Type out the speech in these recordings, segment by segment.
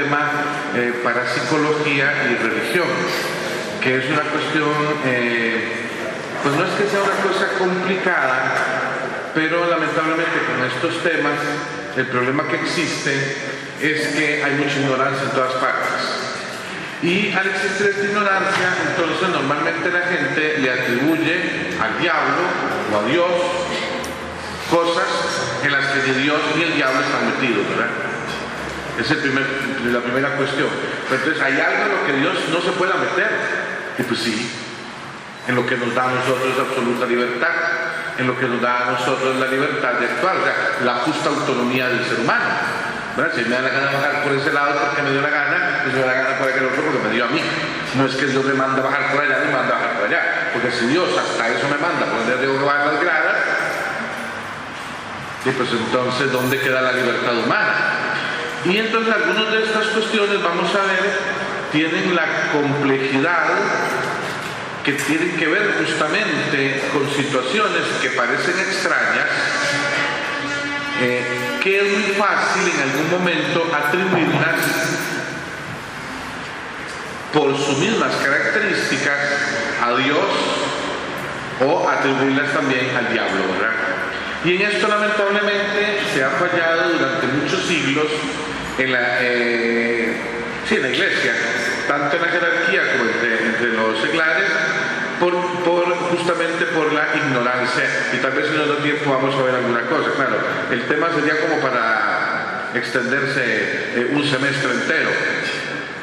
tema parapsicología y religión, que es una cuestión, pues no es que sea una cosa complicada, pero lamentablemente con estos temas el problema que existe es que hay mucha ignorancia en todas partes. Y al existir esta ignorancia, entonces normalmente la gente le atribuye al diablo o a Dios cosas en las que ni Dios ni el diablo están metidos, ¿verdad? Esa es la primera cuestión. Pero entonces hay algo en lo que Dios no se pueda meter. Y pues sí, en lo que nos da a nosotros absoluta libertad, en lo que nos da a nosotros la libertad de actuar, o sea, la justa autonomía del ser humano. ¿Verdad? Si me da la gana bajar por ese lado porque me dio la gana, pues me da la gana por aquel otro porque me dio a mí. No es que Dios me manda a bajar por allá, me manda a bajar por allá. Porque si Dios hasta eso me manda, por donde tengo que bajar las gradas, y pues entonces, ¿dónde queda la libertad humana? Y entonces algunas de estas cuestiones, vamos a ver, tienen la complejidad que tienen que ver justamente con situaciones que parecen extrañas, que es muy fácil en algún momento atribuirlas por sus mismas características a Dios o atribuirlas también al diablo, ¿verdad? Y en esto lamentablemente se ha fallado durante muchos siglos en la iglesia, tanto en la jerarquía como entre los seglares, justamente por la ignorancia. Y tal vez si nos da tiempo vamos a ver alguna cosa. Claro, el tema sería como para extenderse un semestre entero,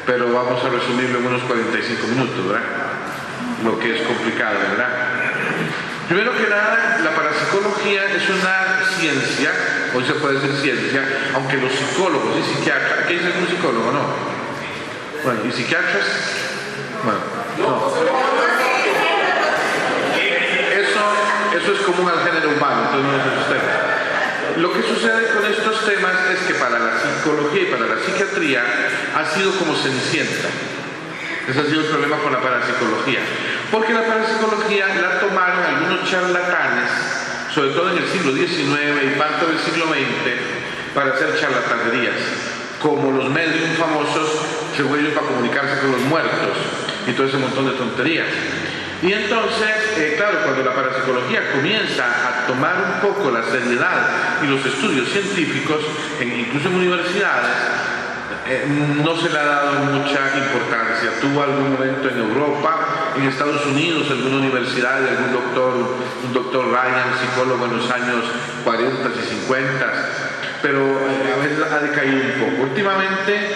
pero vamos a resumirlo en unos 45 minutos, ¿verdad? Lo que es complicado, ¿verdad? Primero que nada, la parapsicología es una ciencia, hoy se puede decir ciencia, aunque los psicólogos y psiquiatras, ¿qué dice un psicólogo? No. Bueno, ¿y psiquiatras? Bueno, no. Eso es común al género humano, entonces no es usted. Lo que sucede con estos temas es que para la psicología y para la psiquiatría ha sido como cenicienta. Ese ha sido el problema con la parapsicología. Porque la parapsicología la tomaron algunos charlatanes, sobre todo en el siglo XIX y parte del siglo XX, para hacer charlatanerías, como los medios famosos, según ellos, para comunicarse con los muertos y todo ese montón de tonterías. Y entonces, claro, cuando la parapsicología comienza a tomar un poco la seriedad y los estudios científicos, incluso en universidades, no se le ha dado mucha importancia. Tuvo algún momento en Europa, en Estados Unidos, alguna universidad, un doctor Ryan, psicólogo en los años 40 y 50, pero a veces ha decaído un poco. Últimamente,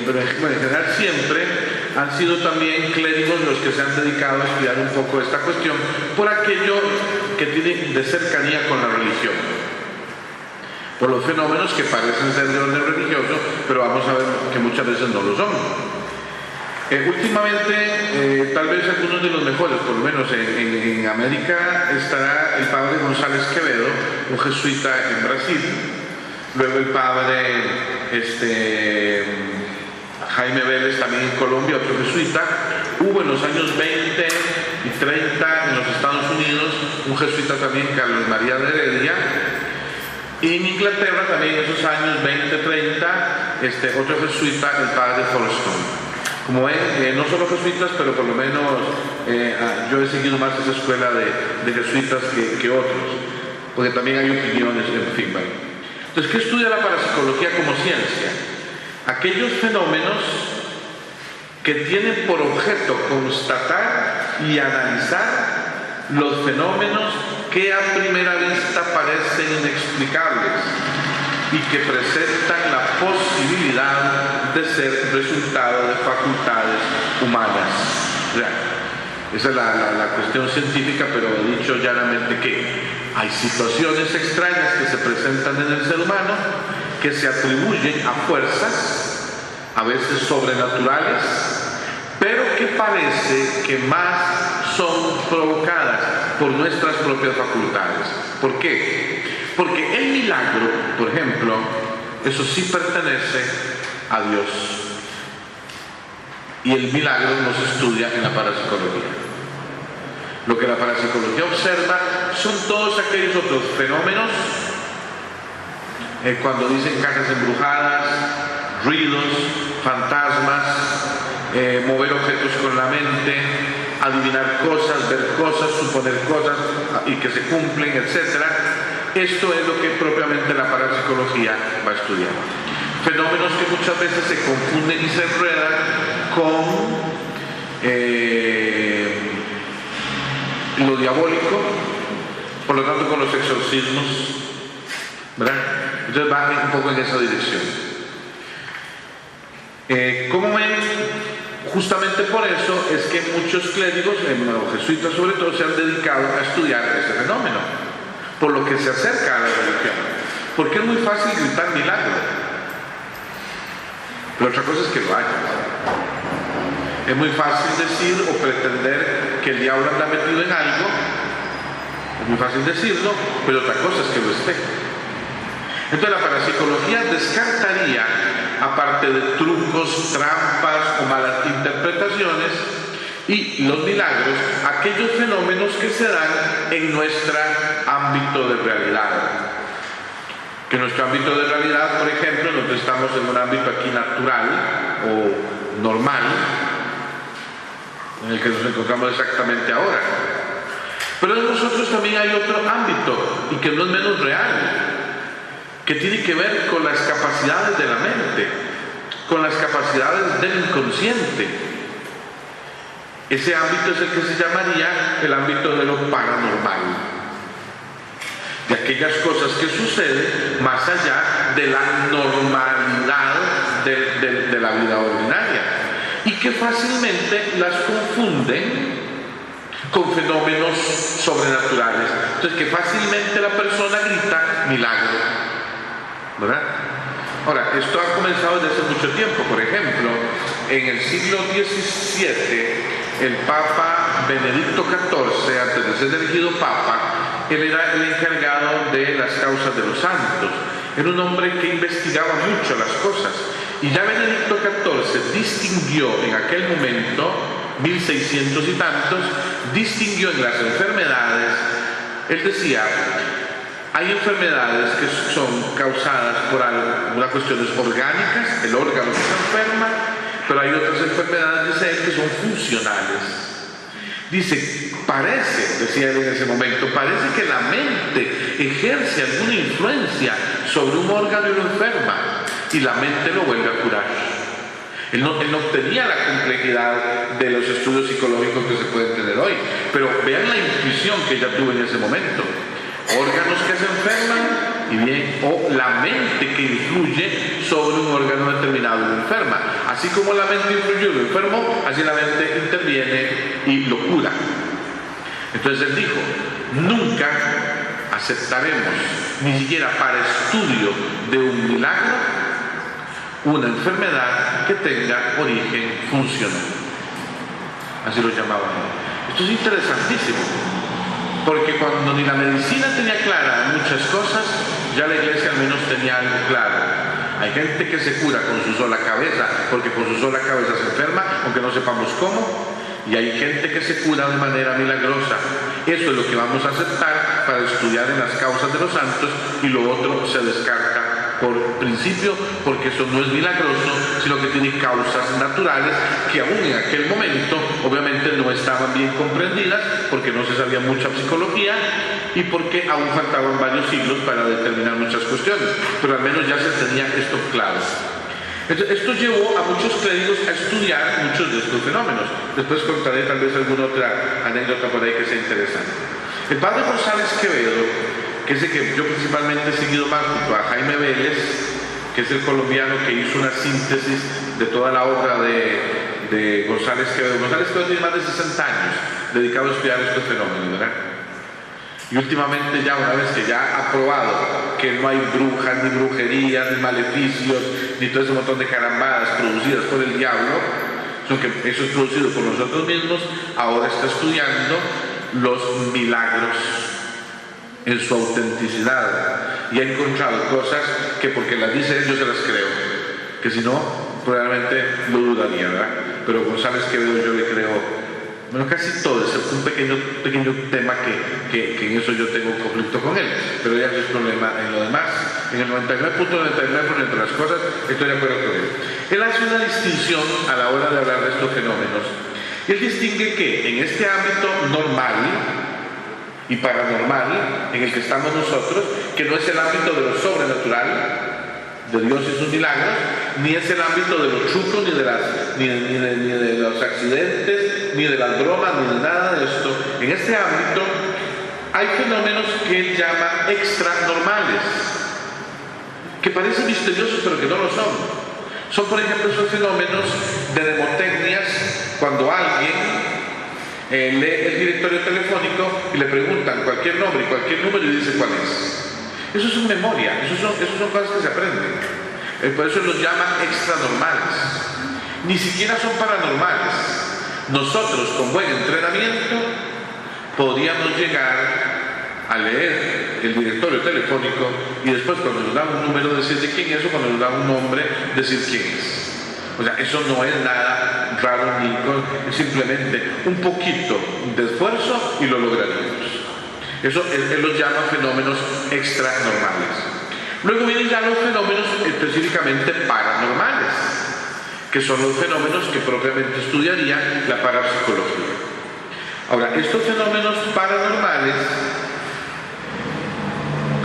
pero en general siempre, han sido también clérigos los que se han dedicado a estudiar un poco esta cuestión por aquello que tiene de cercanía con la religión, por los fenómenos que parecen ser de orden religioso, pero vamos a ver que muchas veces no lo son. Últimamente, tal vez algunos de los mejores, por lo menos en América, estará el padre González Quevedo, un jesuita en Brasil, luego el padre Jaime Vélez, también en Colombia, otro jesuita. Hubo en los años 20 y 30 en los Estados Unidos un jesuita también, Carlos María de Heredia. Y en Inglaterra también en esos años 20-30, otro jesuita, el padre Thurston. Como ven, no solo jesuitas, pero por lo menos yo he seguido más esa escuela de jesuitas que otros, porque también hay opiniones, en fin, ¿vale? Entonces, ¿qué estudia la parapsicología como ciencia? Aquellos fenómenos que tienen por objeto constatar y analizar los fenómenos que a primera vista parecen inexplicables y que presentan la posibilidad de ser resultado de facultades humanas. Esa es la cuestión científica, pero he dicho llanamente que hay situaciones extrañas que se presentan en el ser humano que se atribuyen a fuerzas, a veces sobrenaturales, pero que parece que más son provocadas por nuestras propias facultades. ¿Por qué? Porque el milagro, por ejemplo, eso sí pertenece a Dios. Y el milagro no se estudia en la parapsicología. Lo que la parapsicología observa son todos aquellos otros fenómenos, cuando dicen casas embrujadas, ruidos, fantasmas, mover objetos con la mente, adivinar cosas, ver cosas, suponer cosas y que se cumplen, etc. Esto es lo que propiamente la parapsicología va a estudiar. Fenómenos que muchas veces se confunden y se enredan con lo diabólico, por lo tanto con los exorcismos, ¿verdad? Entonces va un poco en esa dirección. Como ven, justamente por eso es que muchos clérigos, los jesuitas sobre todo, se han dedicado a estudiar ese fenómeno, por lo que se acerca a la religión, porque es muy fácil gritar milagro, pero otra cosa es que lo haya. Es muy fácil decir o pretender que el diablo anda metido en algo, es muy fácil decirlo, pero otra cosa es que lo esté. Entonces la parapsicología descartaría, aparte de trucos, trampas o malas interpretaciones, y los milagros, aquellos fenómenos que se dan en nuestro ámbito de realidad. Que en nuestro ámbito de realidad, por ejemplo, nosotros estamos en un ámbito aquí natural o normal, en el que nos encontramos exactamente ahora. Pero en nosotros también hay otro ámbito, y que no es menos real, que tiene que ver con las capacidades de la mente, con las capacidades del inconsciente. Ese ámbito es el que se llamaría el ámbito de lo paranormal, de aquellas cosas que suceden más allá de la normalidad de la vida ordinaria, y que fácilmente las confunden con fenómenos sobrenaturales. Entonces, que fácilmente la persona grita milagro, ¿verdad? Ahora, esto ha comenzado desde hace mucho tiempo. Por ejemplo, en el siglo XVII, el Papa Benedicto XIV, antes de ser elegido Papa, él era el encargado de las causas de los santos. Era un hombre que investigaba mucho las cosas. Y ya Benedicto XIV distinguió en aquel momento, 1600 y tantos, distinguió en las enfermedades. Él decía: hay enfermedades que son causadas por algunas cuestiones orgánicas, el órgano que se enferma, pero hay otras enfermedades, dice él, que son funcionales. Dice, decía él en ese momento, parece que la mente ejerce alguna influencia sobre un órgano y lo enferma, y la mente lo vuelve a curar. Él no tenía la complejidad de los estudios psicológicos que se pueden tener hoy, pero vean la intuición que ella tuvo en ese momento. Órganos que se enferman, y bien, o la mente que influye sobre un órgano determinado y lo enferma. Así como la mente influye y lo enfermo, así la mente interviene y lo cura. Entonces él dijo: nunca aceptaremos, ni siquiera para estudio de un milagro, una enfermedad que tenga origen funcional. Así lo llamaban. Esto es interesantísimo, porque cuando ni la medicina tenía clara muchas cosas, ya la iglesia al menos tenía algo claro. Hay gente que se cura con su sola cabeza, porque con su sola cabeza se enferma, aunque no sepamos cómo, y hay gente que se cura de manera milagrosa. Eso es lo que vamos a aceptar para estudiar en las causas de los santos, y lo otro se descarta por principio, porque eso no es milagroso, sino que tiene causas naturales que aún en aquel momento obviamente no estaban bien comprendidas, porque no se sabía mucha psicología y porque aún faltaban varios siglos para determinar muchas cuestiones, pero al menos ya se tenía esto claro. Entonces, esto llevó a muchos clérigos a estudiar muchos de estos fenómenos. Después contaré tal vez alguna otra anécdota por ahí que sea interesante. El padre González Quevedo, que es el que yo principalmente he seguido más junto a Jaime Vélez, que es el colombiano que hizo una síntesis de toda la obra de González Quevedo. González Quevedo tiene más de 60 años dedicado a estudiar estos fenómenos, ¿verdad? Y últimamente, ya una vez que ya ha probado que no hay brujas, ni brujerías, ni maleficios, ni todo ese montón de carambadas producidas por el diablo, sino que eso es producido por nosotros mismos, ahora está estudiando los milagros en su autenticidad, y ha encontrado cosas que, porque las dice él, yo se las creo, que si no, probablemente lo dudaría, ¿verdad? Pero González Quevedo yo le creo bueno, casi todo, excepto un pequeño tema que en eso yo tengo un conflicto con él, pero ya no es problema en lo demás. En el 99.99% de las cosas estoy de acuerdo con él. Él hace una distinción a la hora de hablar de estos fenómenos. Él distingue que en este ámbito normal y paranormal en el que estamos nosotros, que no es el ámbito de lo sobrenatural, de Dios y sus milagros, ni es el ámbito de los trucos, ni de los accidentes, ni de las bromas, ni de nada de esto. En este ámbito hay fenómenos que él llama extranormales, que parecen misteriosos pero que no lo son. Son, por ejemplo, esos fenómenos de mnemotecnias, cuando alguien lee el directorio telefónico y le preguntan cualquier nombre y cualquier número y dice cuál es. Eso es memoria, eso son cosas que se aprenden. Por eso los llaman extranormales. Ni siquiera son paranormales. Nosotros, con buen entrenamiento, podríamos llegar a leer el directorio telefónico y después, cuando nos dan un número, decir de quién es, o cuando nos dan un nombre, decir quién es. O sea, eso no es nada raro, es simplemente un poquito de esfuerzo y lo lograríamos. Eso él los llama fenómenos extranormales. Luego vienen ya los fenómenos específicamente paranormales, que son los fenómenos que propiamente estudiaría la parapsicología. Ahora, estos fenómenos paranormales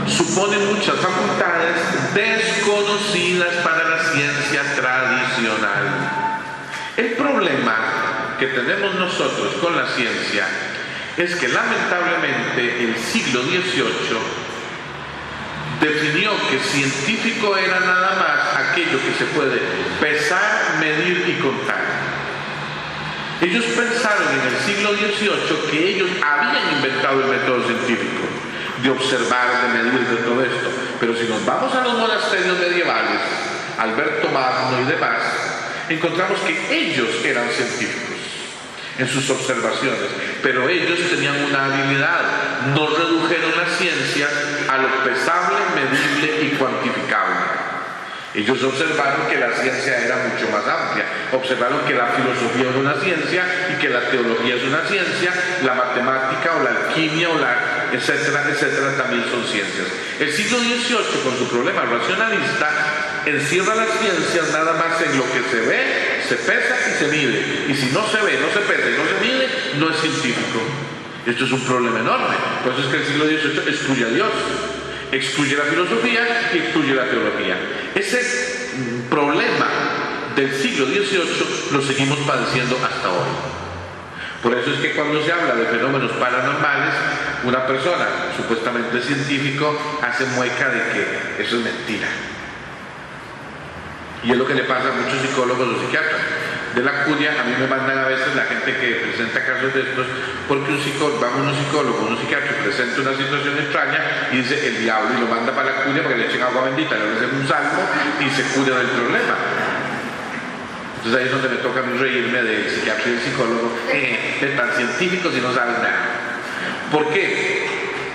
suponen muchas facultades desconocidas para la ciencia tradicional. El problema que tenemos nosotros con la ciencia es que lamentablemente el siglo XVIII definió que científico era nada más aquello que se puede pesar, medir y contar. Ellos pensaron en el siglo XVIII que ellos habían inventado el método científico de observar, de medir, de todo esto. Pero si nos vamos a los monasterios medievales, Alberto Magno y demás, encontramos que ellos eran científicos en sus observaciones, pero ellos tenían una habilidad, no redujeron la ciencia a lo pesable, medible y cuantificable. Ellos observaron que la ciencia era mucho más amplia, observaron que la filosofía es una ciencia y que la teología es una ciencia, la matemática o la alquimia o la etcétera, etcétera, también son ciencias. El siglo XVIII, con su problema racionalista, encierra las ciencias nada más en lo que se ve, se pesa y se mide. Y si no se ve, no se pesa y no se mide, no es científico. Esto es un problema enorme. Por eso es que el siglo XVIII excluye a Dios, excluye la filosofía y excluye la teología. Ese problema del siglo XVIII lo seguimos padeciendo hasta hoy. Por eso es que cuando se habla de fenómenos paranormales, una persona supuestamente científico hace mueca de que eso es mentira. Y es lo que le pasa a muchos psicólogos o psiquiatras. De la curia, a mí me mandan a veces la gente que presenta casos de estos, porque un psicólogo, un psiquiatra presenta una situación extraña y dice el diablo y lo manda para la curia para que le echen agua bendita, le hacen un salmo y se cura del problema. Entonces ahí es donde me toca a mí reírme del psiquiatra y del psicólogo, de tan científicos y no saben nada. ¿Por qué?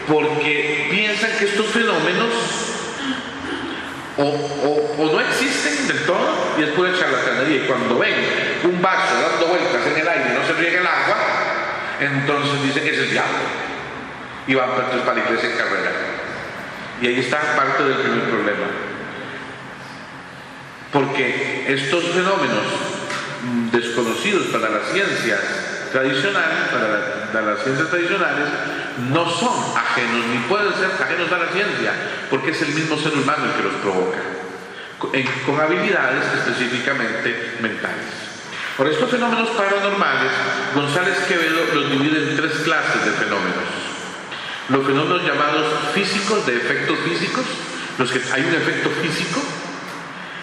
Porque piensan que estos fenómenos o no existen del todo y es pura charlatanería, y cuando ven un vaso dando vueltas en el aire y no se riega el agua, entonces dicen es el diablo y van entonces para la iglesia en carrera. Y ahí está parte del primer problema, porque estos fenómenos desconocidos para las ciencias tradicionales, para las ciencias tradicionales, no son ajenos, ni pueden ser ajenos a la ciencia, porque es el mismo ser humano el que los provoca, con habilidades específicamente mentales. Por estos fenómenos paranormales, González Quevedo los divide en tres clases de fenómenos. Los fenómenos llamados físicos, de efectos físicos, los que hay un efecto físico,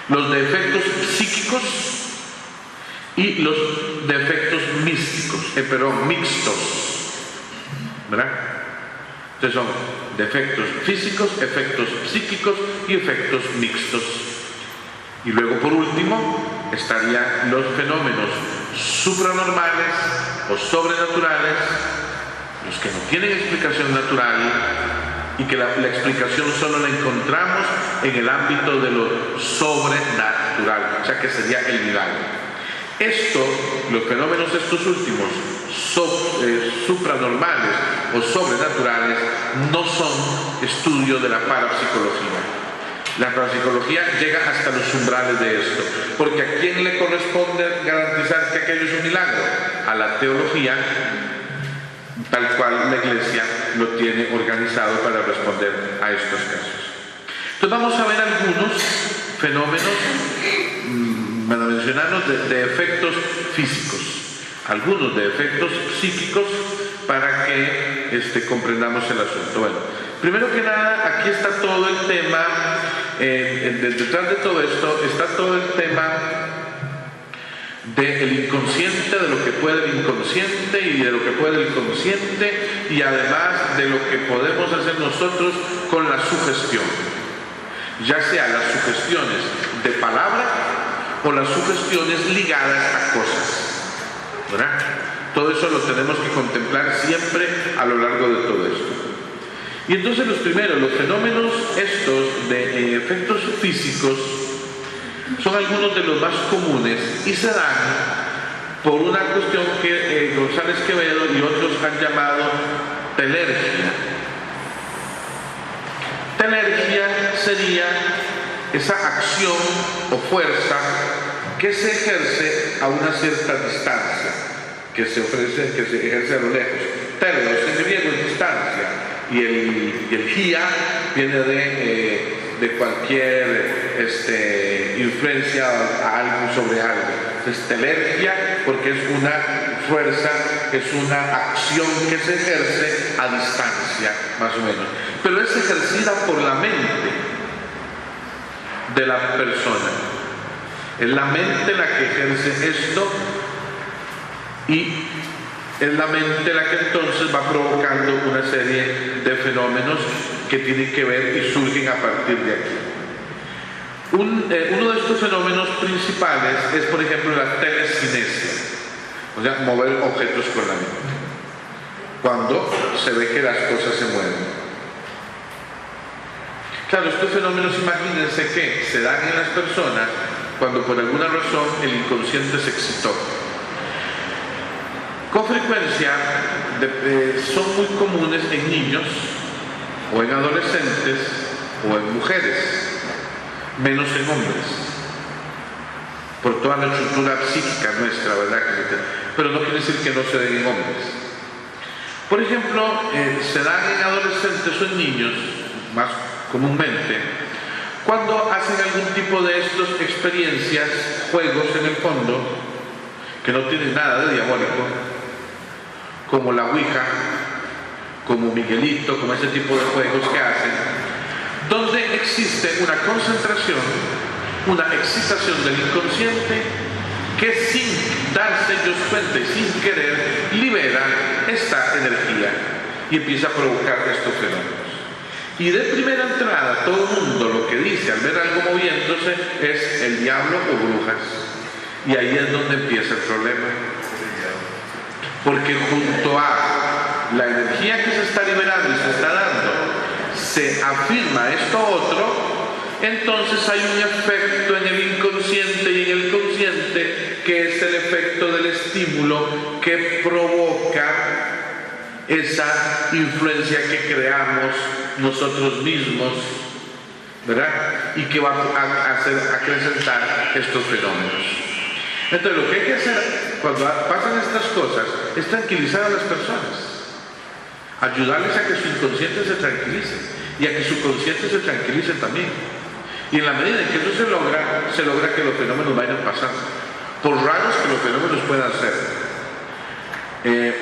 los de efectos psíquicos y los de efectos místicos, mixtos, ¿verdad? Entonces son de efectos físicos, efectos psíquicos y efectos mixtos. Y luego, por último, estarían los fenómenos supranormales o sobrenaturales, los que no tienen explicación natural y que la explicación solo la encontramos en el ámbito de lo sobrenatural, o sea que sería el milagro. Los fenómenos estos últimos supranormales o sobrenaturales no son estudio de la parapsicología. La parapsicología llega hasta los umbrales de esto, porque ¿a quién le corresponde garantizar que aquello es un milagro? A la teología, tal cual la Iglesia lo tiene organizado para responder a estos casos. Entonces vamos a ver algunos fenómenos, para mencionarlos, de efectos físicos, algunos de efectos psíquicos, para que comprendamos el asunto. Bueno, primero que nada, aquí está todo el tema, detrás de todo esto está todo el tema del inconsciente, de lo que puede el inconsciente y de lo que puede el consciente, y además de lo que podemos hacer nosotros con la sugestión, ya sea las sugestiones de palabra o las sugestiones ligadas a cosas, ¿verdad? Todo eso lo tenemos que contemplar siempre a lo largo de todo esto. Y entonces los fenómenos estos de efectos físicos son algunos de los más comunes y se dan por una cuestión que González Quevedo y otros han llamado telergia. Telergia sería esa acción o fuerza que se ejerce a una cierta distancia, que se ejerce a lo lejos. Telos en griego es distancia, y el gia viene de cualquier influencia a algo sobre algo. Entonces telergia porque es una fuerza, es una acción que se ejerce a distancia, más o menos, pero es ejercida por la mente de la persona. Es la mente la que ejerce esto, y es la mente la que entonces va provocando una serie de fenómenos que tienen que ver y surgen a partir de aquí. Uno de estos fenómenos principales es, por ejemplo, la telecinesia, o sea, mover objetos con la mente, cuando se ve que las cosas se mueven. Claro, estos fenómenos, imagínense que se dan en las personas cuando por alguna razón el inconsciente se excitó. Con frecuencia son muy comunes en niños o en adolescentes o en mujeres, menos en hombres, por toda la estructura psíquica nuestra, ¿verdad? Pero no quiere decir que no se den en hombres. Por ejemplo, se dan en adolescentes o en niños, más comúnmente, cuando hacen algún tipo de estas experiencias, juegos en el fondo, que no tienen nada de diabólico, como la Ouija, como Miguelito, como ese tipo de juegos que hacen, donde existe una concentración, una excitación del inconsciente que sin darse ellos cuenta y sin querer libera esta energía y empieza a provocar estos fenómenos. Y de primera entrada todo el mundo lo que dice al ver algo moviéndose es el diablo o brujas, y ahí es donde empieza el problema, porque junto a la energía que se está liberando y se está dando se afirma esto otro, entonces hay un efecto en el inconsciente y en el consciente que es el efecto del estímulo que provoca esa influencia que creamos nosotros mismos, ¿verdad? Y que va a acrecentar estos fenómenos. Entonces lo que hay que hacer cuando pasan estas cosas es tranquilizar a las personas, ayudarles a que su inconsciente se tranquilice y a que su consciente se tranquilice también. Y en la medida en que eso se logra que los fenómenos vayan pasando, por raros que los fenómenos puedan ser.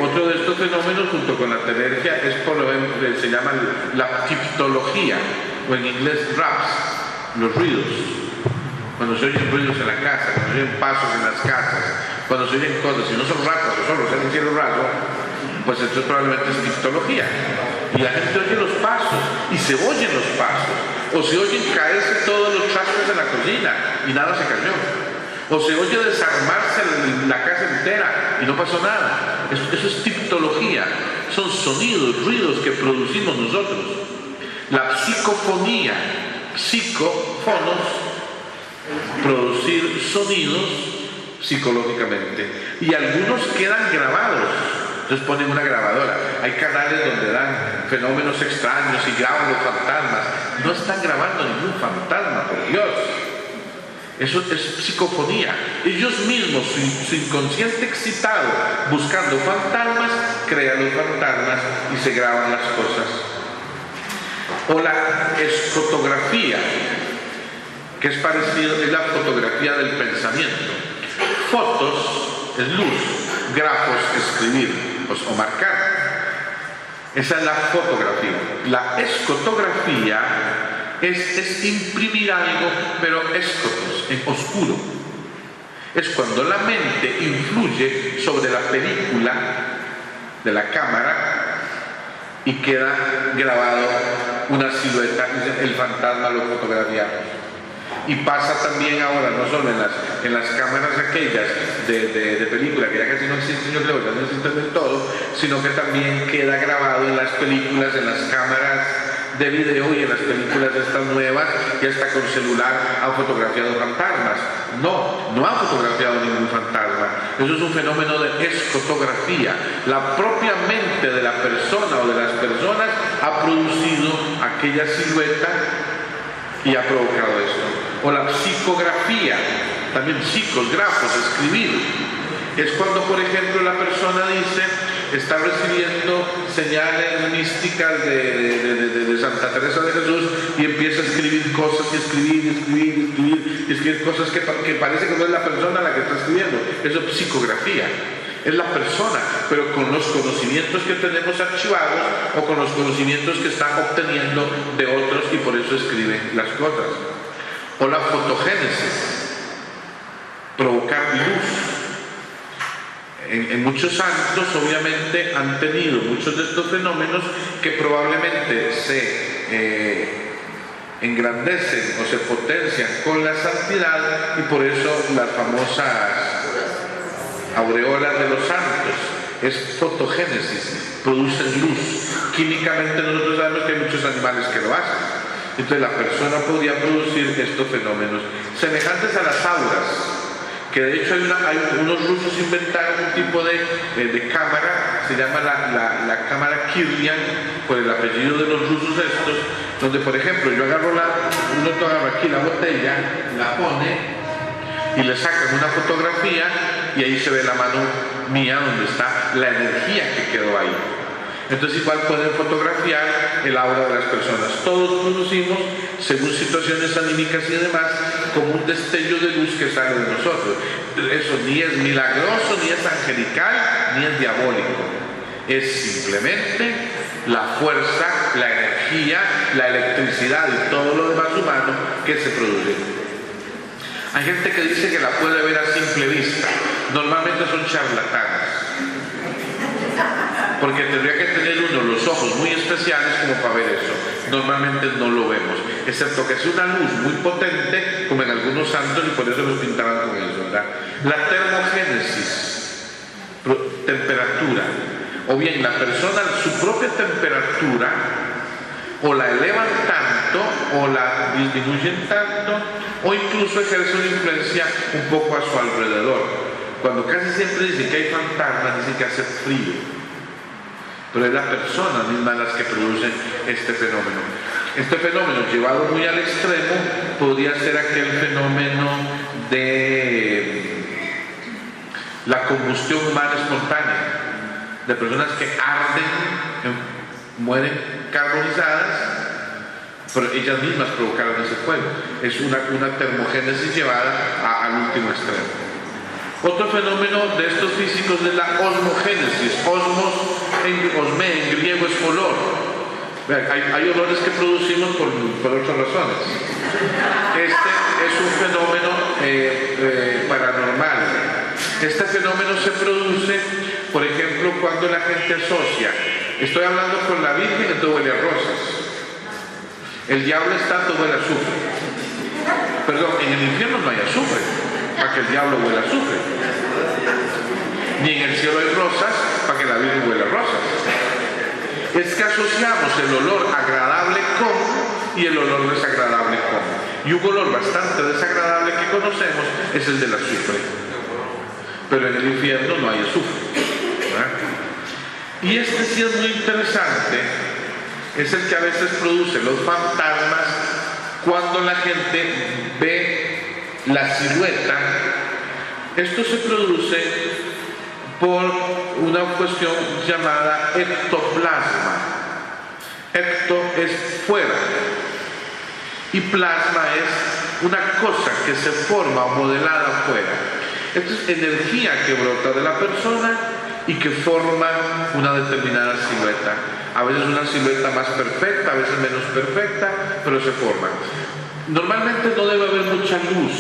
Otro de estos fenómenos, junto con la telergia, es, por ejemplo, se llama la tiptología, o en inglés raps, los ruidos. Cuando se oyen ruidos en la casa, cuando se oyen pasos en las casas, cuando se oyen cosas, si no son ratas o solo en el cielo raso, pues esto probablemente es tiptología. Y la gente oye los pasos, y se oyen los pasos, o se oyen caerse todos los trastos de la cocina y nada se cayó, o se oye desarmarse la casa entera y no pasó nada. Eso es tiptología, son sonidos, ruidos que producimos nosotros. La psicofonía, psicofonos, producir sonidos psicológicamente, y algunos quedan grabados Entonces ponen una grabadora. Hay canales donde dan fenómenos extraños y graban los fantasmas. No están grabando ningún fantasma, por Dios. Eso es psicofonía. Ellos mismos, su inconsciente excitado, buscando fantasmas, crean los fantasmas y se graban las cosas. O la escotografía, que es parecido, es la fotografía del pensamiento. Fotos es luz, grafos escribir o marcar. Esa es la fotografía. La escotografía es imprimir algo, pero escotos, en oscuro. Es cuando la mente influye sobre la película de la cámara y queda grabado una silueta, el fantasma lo fotografiamos. Y pasa también ahora, no solo en las cámaras aquellas de película, que ya casi no existen, yo creo que no existen del todo, sino que también queda grabado en las películas, en las cámaras de video y en las películas estas nuevas, ya está con celular, han fotografiado fantasmas. No han fotografiado ningún fantasma. Eso es un fenómeno de escotografía. La propia mente de la persona o de las personas ha producido aquella silueta y ha provocado esto. O la psicografía, también psicos, grafos, escribir. Es cuando, por ejemplo, la persona dice, está recibiendo señales místicas de Santa Teresa de Jesús y empieza a escribir cosas y escribir cosas que parece que no es la persona la que está escribiendo. Eso es psicografía. Es la persona, pero con los conocimientos que tenemos archivados o con los conocimientos que están obteniendo de otros y por eso escriben las cosas. O la fotogénesis, provocar luz. En muchos santos obviamente han tenido muchos de estos fenómenos que probablemente se engrandecen o se potencian con la santidad y por eso las famosas aureolas de los santos es fotogénesis, producen luz. Químicamente nosotros sabemos que hay muchos animales que lo hacen. Entonces la persona podría producir estos fenómenos semejantes a las auras, que de hecho hay unos rusos inventaron un tipo de cámara, se llama la cámara Kirlian, por el apellido de los rusos estos, donde por ejemplo yo agarro uno agarra aquí la botella, la pone y le sacan una fotografía y ahí se ve la mano mía donde está la energía que quedó ahí. Entonces igual pueden fotografiar el aura de las personas. Todos producimos, según situaciones anímicas y demás, como un destello de luz que sale de nosotros. Eso ni es milagroso, ni es angelical, ni es diabólico. Es simplemente la fuerza, la energía, la electricidad y todo lo demás humano que se produce. Hay gente que dice que la puede ver a simple vista. Normalmente son charlatanes. Porque tendría que tener uno los ojos muy especiales como para ver eso. Normalmente no lo vemos, excepto que es una luz muy potente, como en algunos santos, y por eso los pintaban con eso, ¿verdad? La termogénesis, temperatura, o bien la persona, su propia temperatura, o la elevan tanto, o la disminuyen tanto, o incluso ejerce una influencia un poco a su alrededor. Cuando casi siempre dicen que hay fantasmas, dicen que hace frío. Pero es la persona misma las que producen este fenómeno. Este fenómeno llevado muy al extremo podría ser aquel fenómeno de la combustión humana espontánea, de personas que arden, mueren carbonizadas, pero ellas mismas provocaron ese fuego. Es una termogénesis llevada al último extremo. Otro fenómeno de estos físicos es la osmogénesis. Osme en griego es olor. Hay olores que producimos por otras razones. Este es un fenómeno paranormal. Este fenómeno se produce, por ejemplo, cuando la gente asocia. Estoy hablando con la Virgen, entonces huele a rosas. El diablo está, todo huele a azufre. Perdón, en el infierno no hay azufre, para que el diablo huela a azufre. Ni en el cielo hay rosas, para que la Virgen huela a rosas. Es que asociamos el olor agradable con y el olor desagradable con. Y un olor bastante desagradable que conocemos es el del azufre. Pero en el infierno no hay azufre, ¿verdad? Y este sí es muy interesante, es el que a veces produce los fantasmas cuando la gente ve la silueta. Esto se produce por una cuestión llamada ectoplasma. Ecto es fuera y plasma es una cosa que se forma o modelada afuera. Esto es energía que brota de la persona y que forma una determinada silueta. A veces una silueta más perfecta, a veces menos perfecta, pero se forma. Normalmente no debe haber mucha luz,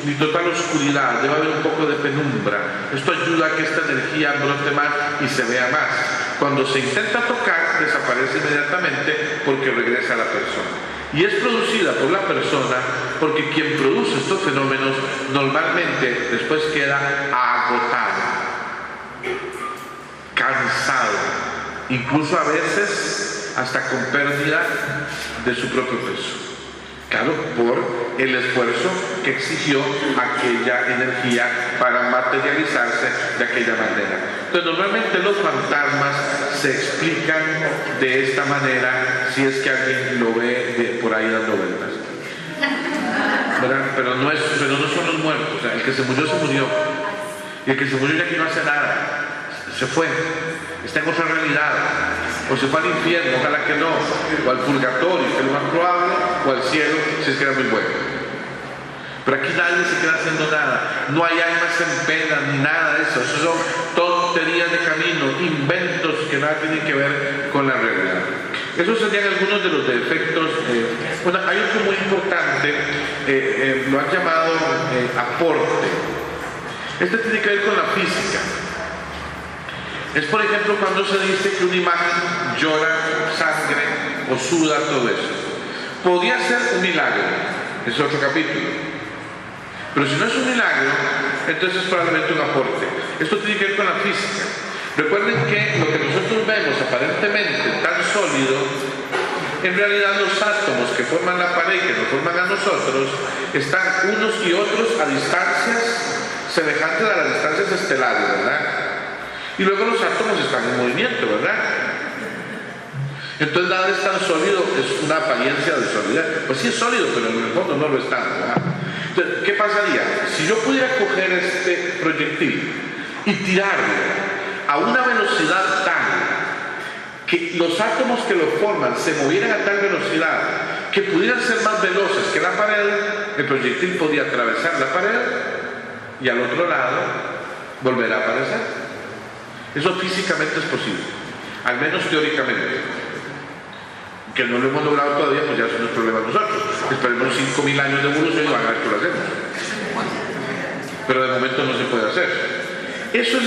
ni total oscuridad, debe haber un poco de penumbra. Esto ayuda a que esta energía brote más y se vea más. Cuando se intenta tocar, desaparece inmediatamente porque regresa a la persona. Y es producida por la persona porque quien produce estos fenómenos normalmente después queda agotado, cansado, incluso a veces hasta con pérdida de su propio peso. Claro, por el esfuerzo que exigió aquella energía para materializarse de aquella manera. Entonces, normalmente los fantasmas se explican de esta manera si es que alguien lo ve por ahí dando vueltas. ¿Verdad? Pero no son los muertos. O sea, el que se murió, se murió. Y el que se murió ya aquí no hace nada. Se fue. Está en otra realidad. O se fue al infierno, ojalá que no, o al purgatorio, que es lo más probable, o al cielo, si es que era muy bueno. Pero aquí nadie se queda haciendo nada, no hay almas en pena, ni nada de eso. Eso son tonterías de camino, inventos que nada tienen que ver con la realidad. Esos serían algunos de los defectos. Bueno, hay otro muy importante, lo han llamado aporte. Este tiene que ver con la física. Es, por ejemplo, cuando se dice que una imagen llora sangre o suda, todo eso. Podría ser un milagro, es otro capítulo. Pero si no es un milagro, entonces es probablemente un aporte. Esto tiene que ver con la física. Recuerden que lo que nosotros vemos aparentemente tan sólido, en realidad los átomos que forman la pared, que nos forman a nosotros, están unos y otros a distancias semejantes a las distancias estelares, ¿verdad? Y luego los átomos están en movimiento, ¿verdad? Entonces nada es tan sólido, es una apariencia de solidez. Pues sí es sólido, pero en el fondo no lo está, ¿verdad? Entonces, ¿qué pasaría? Si yo pudiera coger este proyectil y tirarlo a una velocidad tal que los átomos que lo forman se movieran a tal velocidad que pudieran ser más veloces que la pared, el proyectil podía atravesar la pared y al otro lado volver a aparecer. Eso físicamente es posible, al menos teóricamente. Que no lo hemos logrado todavía, pues ya eso no es problema de nosotros. Esperemos 5.000 años de evolución y van a ver que lo hacemos. Pero de momento no se puede hacer. Eso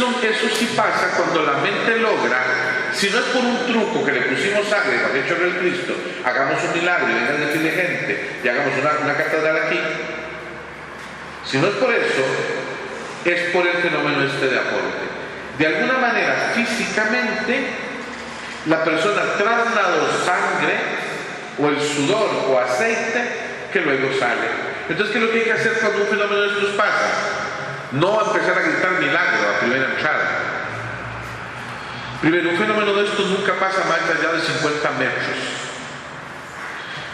sí pasa cuando la mente logra, si no es por un truco que le pusimos sangre para que chorre el Cristo, hagamos un milagro y venga a decirle gente y hagamos una catedral aquí. Si no es por eso, es por el fenómeno este de aporte. De alguna manera, físicamente, la persona trasladó sangre, o el sudor, o aceite, que luego sale. Entonces, ¿qué es lo que hay que hacer cuando un fenómeno de estos pasa? No empezar a gritar milagro a primera entrada. Primero, un fenómeno de estos nunca pasa más allá de 50 metros.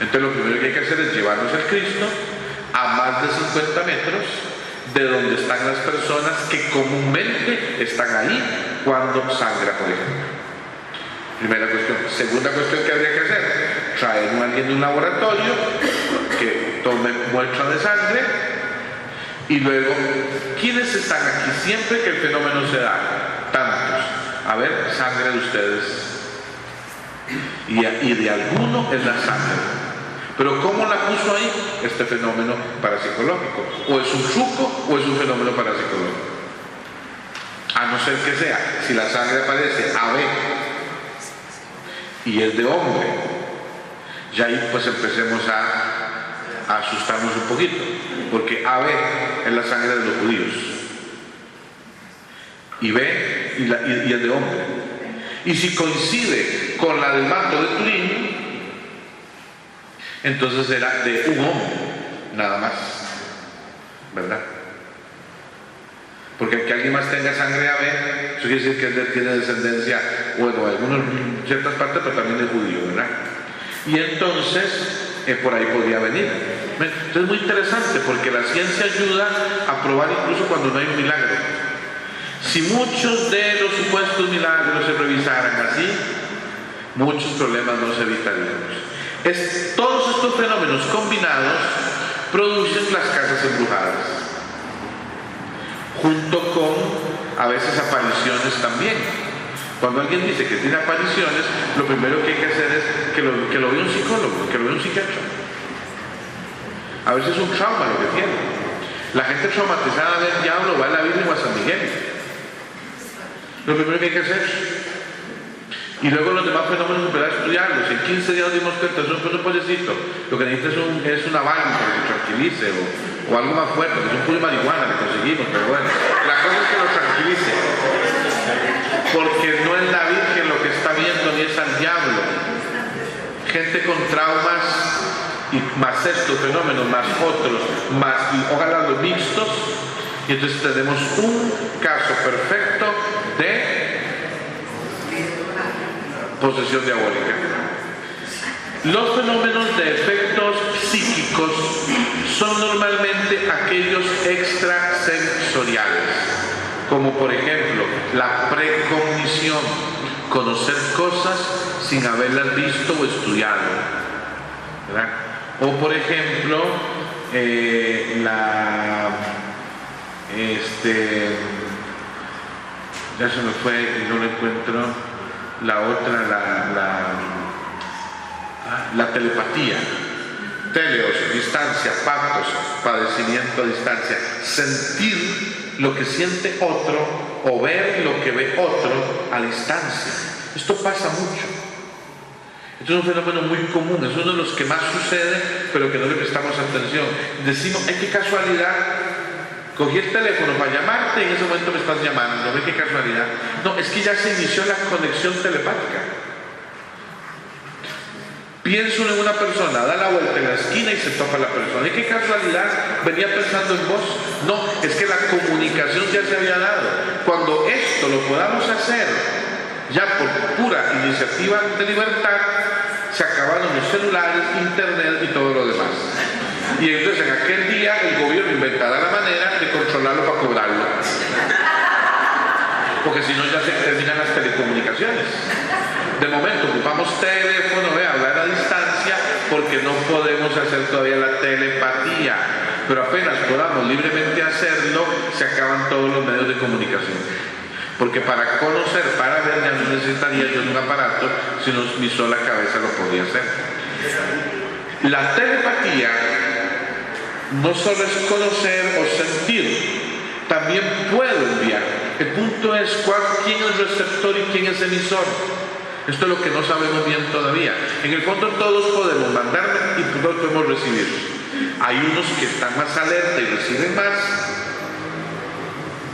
Entonces, lo primero que hay que hacer es llevarnos al Cristo a más de 50 metros de donde están las personas que comúnmente están ahí cuando sangra, por ejemplo. Primera cuestión. Segunda cuestión que habría que hacer: traer a alguien de un laboratorio que tome muestra de sangre y luego, ¿quiénes están aquí siempre que el fenómeno se da? Tantos. A ver, sangre de ustedes. Y de alguno es la sangre. Pero ¿cómo la puso ahí? Este fenómeno parapsicológico. O es un truco o es un fenómeno parapsicológico. A no ser que sea, si la sangre aparece AB y es de hombre, ya ahí pues empecemos a asustarnos un poquito, porque AB es la sangre de los judíos y B y es de hombre. Y si coincide con la del manto de Turín, entonces era de un hombre, nada más, ¿verdad? Porque que alguien más tenga sangre AB, eso quiere decir que tiene descendencia, bueno, en ciertas partes, pero también de judío, ¿verdad? Y entonces, por ahí podía venir. Entonces es muy interesante porque la ciencia ayuda a probar incluso cuando no hay un milagro. Si muchos de los supuestos milagros se revisaran así, muchos problemas no se evitarían. Todos estos fenómenos combinados producen las casas embrujadas, junto con a veces apariciones también. Cuando alguien dice que tiene apariciones, lo primero que hay que hacer es que lo vea un psicólogo, que lo vea un psiquiatra. A veces es un trauma lo que tiene. La gente traumatizada ve al diablo, va a la Virgen o a San Miguel. Lo primero que hay que hacer. Y luego los demás fenómenos empezar a estudiarlos. En 15 días dimos cuenta, es un pollecito. Lo que necesita es una válvula para que se tranquilice, o algo más fuerte, que es un puro de marihuana que conseguimos, pero bueno. La cosa es que lo tranquilice. Porque no es la Virgen lo que está viendo, ni es al diablo. Gente con traumas, y más estos fenómenos, más otros, más, y ojalá los mixtos, y entonces tenemos un caso perfecto de posesión diabólica. Los fenómenos de efectos psíquicos son normalmente aquellos extrasensoriales, como por ejemplo la precognición, conocer cosas sin haberlas visto o estudiado, ¿verdad? O por ejemplo ya se me fue y no lo encuentro. La otra, la telepatía, teleos, distancia, patos, padecimiento a distancia, sentir lo que siente otro o ver lo que ve otro a distancia. Esto pasa mucho. Esto es un fenómeno muy común, es uno de los que más sucede, pero que no le prestamos atención. Decimos, ¡ay, qué casualidad! Cogí el teléfono para llamarte y en ese momento me estás llamando. ¿Ve qué casualidad? No, es que ya se inició la conexión telepática. Pienso en una persona, da la vuelta en la esquina y se topa la persona. ¿Y qué casualidad? Venía pensando en vos. No, es que la comunicación ya se había dado. Cuando esto lo podamos hacer, ya por pura iniciativa de libertad, se acabaron los celulares, internet y todo lo demás. Y entonces en aquel día el gobierno inventará la manera de controlarlo para cobrarlo. Porque si no ya se terminan las telecomunicaciones. De momento ocupamos teléfono, hablar a distancia, porque no podemos hacer todavía la telepatía. Pero apenas podamos libremente hacerlo, se acaban todos los medios de comunicación. Porque para conocer, para ver, ya no necesitaría yo un aparato, sino mi sola cabeza lo podría hacer. La telepatía no solo es conocer o sentir, también puedo enviar. El punto es quién es receptor y quién es emisor. Esto es lo que no sabemos bien todavía. En el fondo todos podemos mandar y todos podemos recibir. Hay unos que están más alerta y reciben más,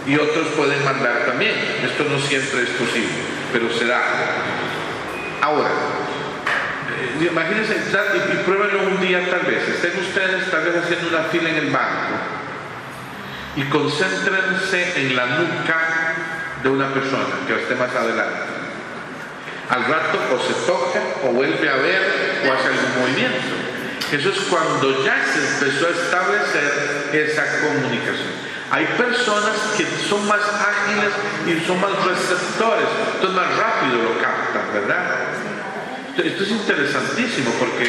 y otros pueden mandar también. Esto no siempre es posible, pero se da. Ahora, imagínense y pruébenlo un día tal vez. Estén ustedes tal vez haciendo una fila en el banco y concéntrense en la nuca de una persona que esté más adelante. Al rato o se toca o vuelve a ver o hace algún movimiento. Eso es cuando ya se empezó a establecer esa comunicación. Hay personas que son más ágiles y son más receptores, entonces más rápido lo captan, ¿verdad? Esto es interesantísimo porque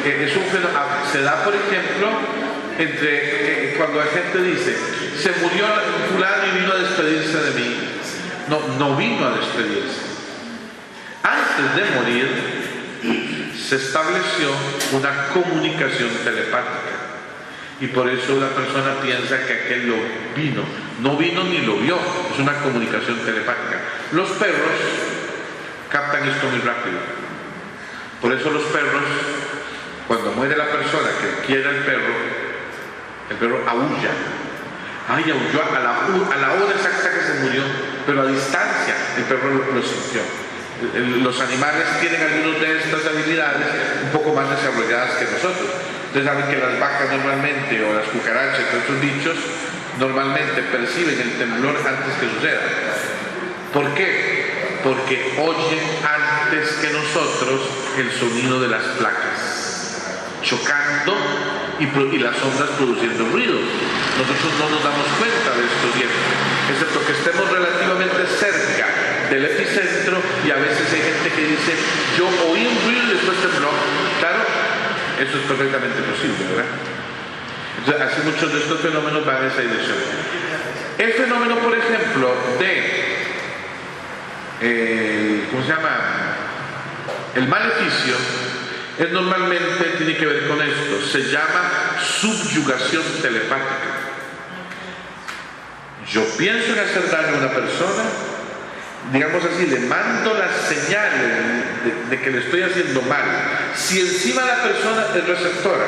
es un fenómeno. Se da, por ejemplo, cuando la gente dice, se murió fulano y vino a despedirse de mí. No vino a despedirse. Antes de morir, se estableció una comunicación telepática. Y por eso la persona piensa que aquel no vino ni lo vio. Es una comunicación telepática. Los perros captan esto muy rápido. Por eso los perros, cuando muere la persona que quiere el perro aúlla. Ay, aulló a la hora exacta que se murió, pero a distancia el perro lo sintió. Los animales tienen algunas de estas habilidades un poco más desarrolladas que nosotros. Ustedes saben que las vacas normalmente, o las cucarachas, o estos bichos, normalmente perciben el temblor antes que suceda. ¿Por qué? Porque oyen antes que nosotros el sonido de las placas chocando y las ondas produciendo ruido. Nosotros no nos damos cuenta de esto bien, excepto que estemos relativamente cerca del epicentro, y a veces hay gente que dice, yo oí un ruido y después tembló. Claro, eso es perfectamente posible, ¿verdad? Entonces, así muchos de estos fenómenos van en esa dirección. El fenómeno, por ejemplo, ¿cómo se llama? El maleficio, es normalmente, tiene que ver con esto, se llama subyugación telepática. Yo pienso en hacer daño a una persona, digamos así, le mando las señales de que le estoy haciendo mal. Si encima la persona es receptora,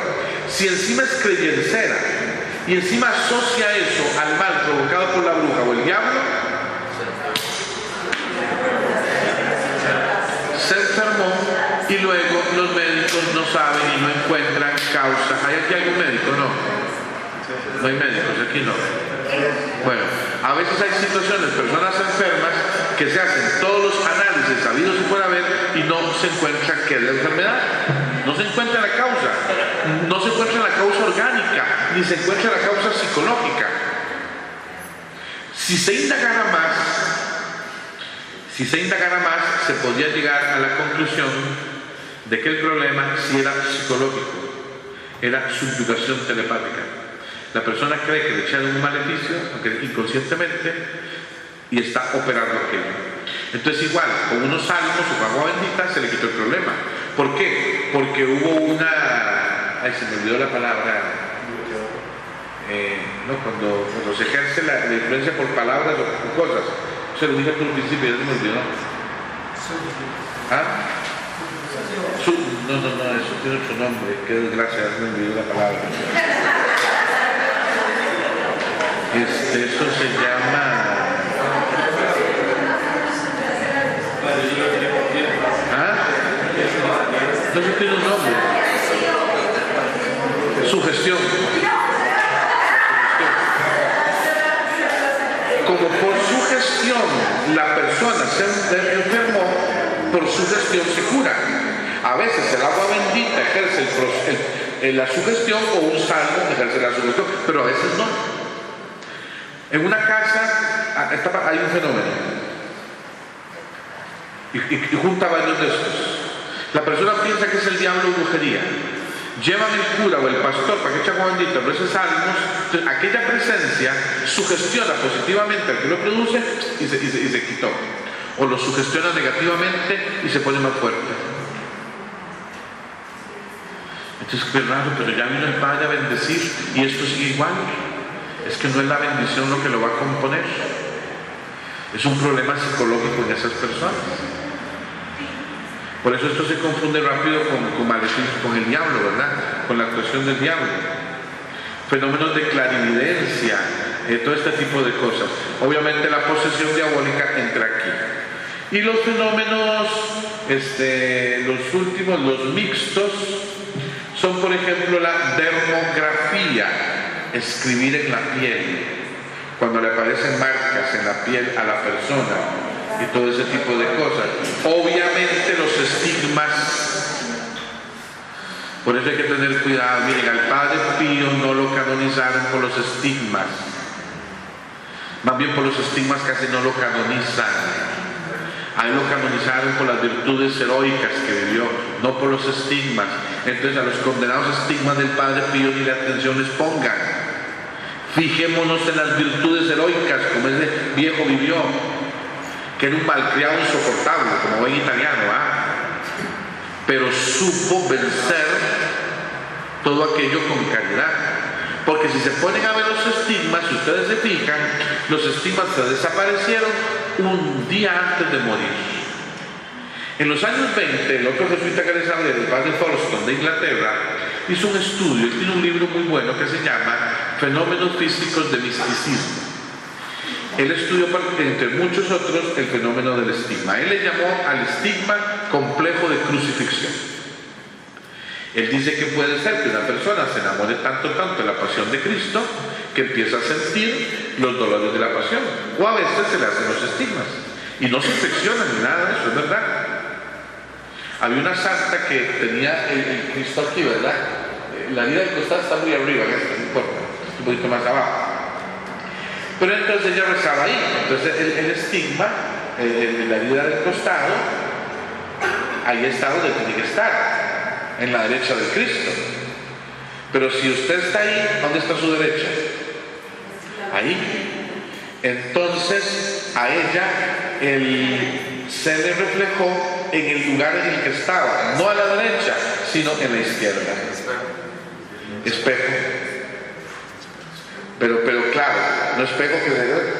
si encima es creyencera y encima asocia eso al mal provocado por la bruja o el diablo, se enfermó, y luego los médicos no saben y no encuentran causa. ¿Hay aquí algún médico? No. No hay médicos, aquí no. Bueno, a veces hay situaciones, personas enfermas, que se hacen todos los análisis habidos y por haber y no se encuentra qué es la enfermedad. No se encuentra la causa, no se encuentra la causa orgánica, ni se encuentra la causa psicológica. Si se indagara más, se podría llegar a la conclusión de que el problema sí era psicológico, era subyugación telepática. La persona cree que le echaron un maleficio, aunque inconscientemente, y está operando aquello. Entonces igual, con unos salmos o con agua bendita se le quitó el problema. ¿Por qué? Porque hubo una... Ay, se me olvidó la palabra. Cuando se ejerce la influencia por palabras o por cosas. Se lo dije al principio, ya se me olvidó. ¿Ah? No, eso tiene otro nombre. Qué desgracia, ya se me olvidó la palabra. Esto se llama... No sé, tiene un nombre. Sugestión. Como por sugestión la persona se enfermó, por sugestión se cura. A veces el agua bendita ejerce la sugestión, o un salmo ejerce la sugestión, pero a veces no. En una casa hay un fenómeno, y junta varios de estos. La persona piensa que es el diablo o brujería. Llevan el cura o el pastor para que eche agua bendita, pero esos salmos, entonces aquella presencia sugestiona positivamente al que lo produce y se quitó. O lo sugestiona negativamente y se pone más fuerte. Entonces, qué raro, pero ya vino el Padre a bendecir y esto sigue igual. Es que no es la bendición lo que lo va a componer. Es un problema psicológico en esas personas. Por eso esto se confunde rápido con maleficio, con el diablo, ¿verdad? Con la actuación del diablo. Fenómenos de clarividencia, todo este tipo de cosas. Obviamente la posesión diabólica entra aquí. Y los fenómenos, los últimos, los mixtos, son por ejemplo la dermografía, escribir en la piel, cuando le aparecen marcas en la piel a la persona, y todo ese tipo de cosas. Obviamente los estigmas, por eso hay que tener cuidado. Miren, al Padre Pío no lo canonizaron por los estigmas, más bien por los estigmas casi no lo canonizan. A él lo canonizaron por las virtudes heroicas que vivió, no por los estigmas. Entonces a los condenados estigmas del Padre Pío ni la atención les pongan. Fijémonos en las virtudes heroicas, como ese viejo vivió, que era un malcriado insoportable, como buen italiano, pero supo vencer todo aquello con caridad. Porque si se ponen a ver los estigmas, si ustedes se fijan, los estigmas se desaparecieron un día antes de morir. En los años 20, el otro jesuita que les hablé, el padre Thurston de Inglaterra, hizo un estudio, tiene un libro muy bueno que se llama Fenómenos Físicos de Misticismo. Él estudió, entre muchos otros, el fenómeno del estigma. Él le llamó al estigma complejo de crucifixión. Él dice que puede ser que una persona se enamore tanto de la pasión de Cristo que empieza a sentir los dolores de la pasión, o a veces se le hacen los estigmas y no se infecciona ni nada de eso, es verdad. Había una santa que tenía el Cristo aquí, ¿verdad? La herida del costado está muy arriba, no importa, un poquito más abajo. Pero entonces ella rezaba ahí, entonces el estigma, la herida del costado, ahí está donde tiene que estar, en la derecha de Cristo. Pero si usted está ahí, ¿dónde está su derecha? Ahí. Entonces a ella se le reflejó en el lugar en el que estaba, no a la derecha, sino en la izquierda. Espejo. Pero claro, no espejo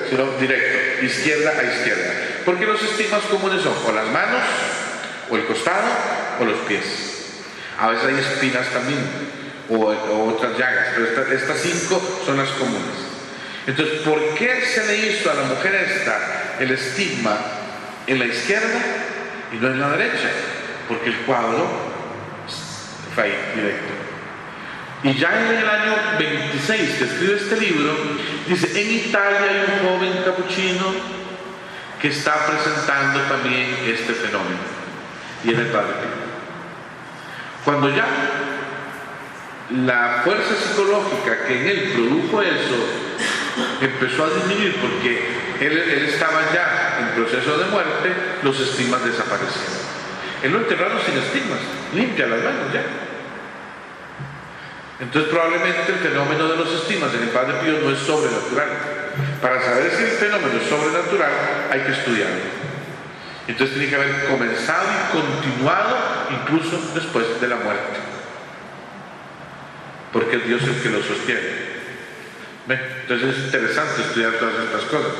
sino directo, izquierda a izquierda. Porque los estigmas comunes son o las manos, o el costado, o los pies. A veces hay espinas también, o otras llagas, pero estas 5 son las comunes. Entonces, ¿por qué se le hizo a la mujer esta el estigma en la izquierda y no en la derecha? Porque el cuadro fue ahí, directo. Y ya en el año 26 que escribe este libro, dice, en Italia hay un joven capuchino que está presentando también este fenómeno. Y es el Padre Pío. Cuando ya la fuerza psicológica que en él produjo eso empezó a disminuir, porque él estaba ya en proceso de muerte, los estigmas desaparecieron. Él lo enterraron sin estigmas, limpia las manos ya. Entonces probablemente el fenómeno de los estigmas en el Padre Pío no es sobrenatural. Para saber si el fenómeno es sobrenatural hay que estudiarlo. Entonces tiene que haber comenzado y continuado incluso después de la muerte, porque es Dios el que lo sostiene. ¿Ve? Entonces es interesante estudiar todas estas cosas.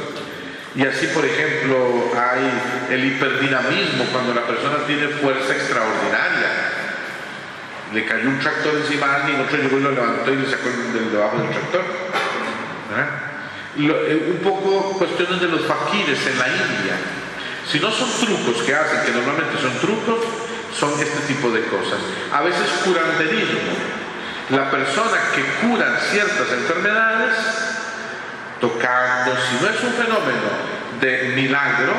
Y así, por ejemplo, hay el hiperdinamismo, cuando la persona tiene fuerza extraordinaria. Le cayó un tractor encima a alguien, otro llegó y lo levantó y le sacó debajo del tractor. Un poco cuestiones de los faquires en la India. Si no son trucos que hacen, que normalmente son trucos, son este tipo de cosas. A veces curanderismo. La persona que cura ciertas enfermedades, tocando, si no es un fenómeno de milagro,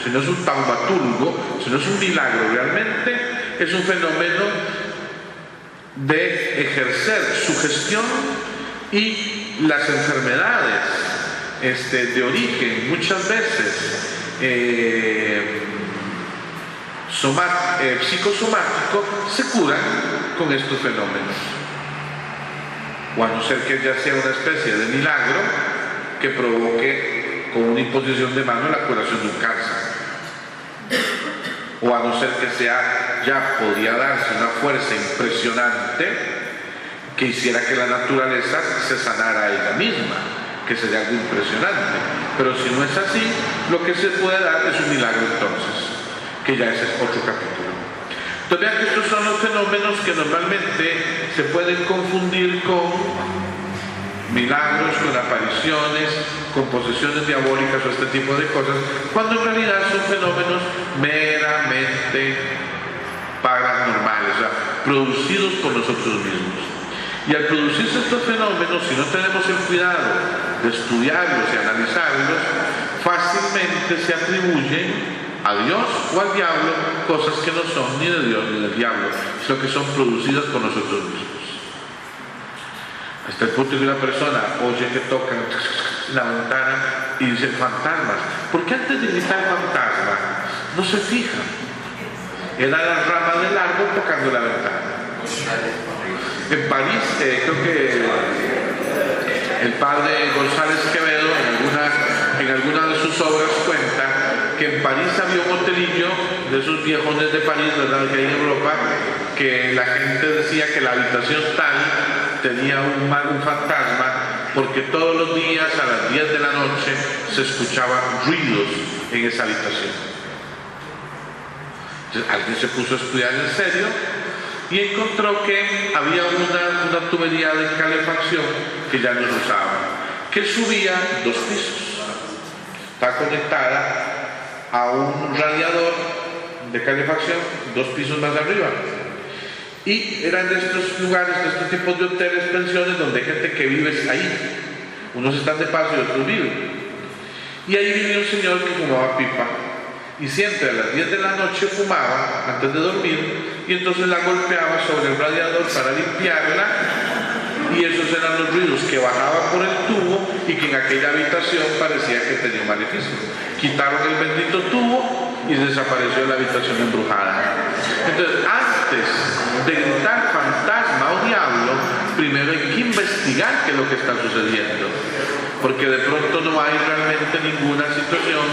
si no es un taumaturgo, si no es un milagro realmente, es un fenómeno de ejercer sugestión, y las enfermedades de origen muchas veces psicosomático se curan con estos fenómenos, o a no ser que ya sea una especie de milagro que provoque con una imposición de mano la curación de un cáncer, o a no ser que sea, ya podría darse una fuerza impresionante que hiciera que la naturaleza se sanara a ella misma, que sería algo impresionante. Pero si no es así, lo que se puede dar es un milagro entonces, que ya ese es otro capítulo. Entonces vean que estos son los fenómenos que normalmente se pueden confundir con milagros, con apariciones, con posesiones diabólicas o este tipo de cosas, cuando en realidad son fenómenos meramente paranormales, o sea, producidos por nosotros mismos. Y al producirse estos fenómenos, si no tenemos el cuidado de estudiarlos y analizarlos, fácilmente se atribuyen a Dios o al diablo cosas que no son ni de Dios ni del diablo, sino que son producidas por nosotros mismos. Hasta el punto de que una persona oye que tocan la ventana y dice fantasmas. ¿Por qué antes de gritar fantasma no se fija? Era la rama del árbol tocando la ventana. En París, creo que el padre González Quevedo en alguna de sus obras cuenta que en París había un hotelillo de esos viejones de París, ¿verdad?, que hay en Europa, que la gente decía que la habitación tal tenía un fantasma porque todos los días a las 10 de la noche se escuchaban ruidos en esa habitación. Entonces alguien se puso a estudiar en serio y encontró que había una tubería de calefacción que ya no se usaba, que subía 2 pisos. Está conectada a un radiador de calefacción 2 pisos más arriba. Y eran de estos lugares, de estos tipos de hoteles, pensiones, donde hay gente que vive ahí. Unos están de paso y otros viven. Y ahí vivía un señor que fumaba pipa y siempre a las 10 de la noche fumaba antes de dormir, y entonces la golpeaba sobre el radiador para limpiarla, y esos eran los ruidos que bajaban por el tubo y que en aquella habitación parecía que tenía un maleficio. Quitaron el bendito tubo y desapareció la habitación embrujada. Entonces, antes de gritar fantasma o diablo, primero hay que investigar qué es lo que está sucediendo, porque de pronto no hay realmente ninguna situación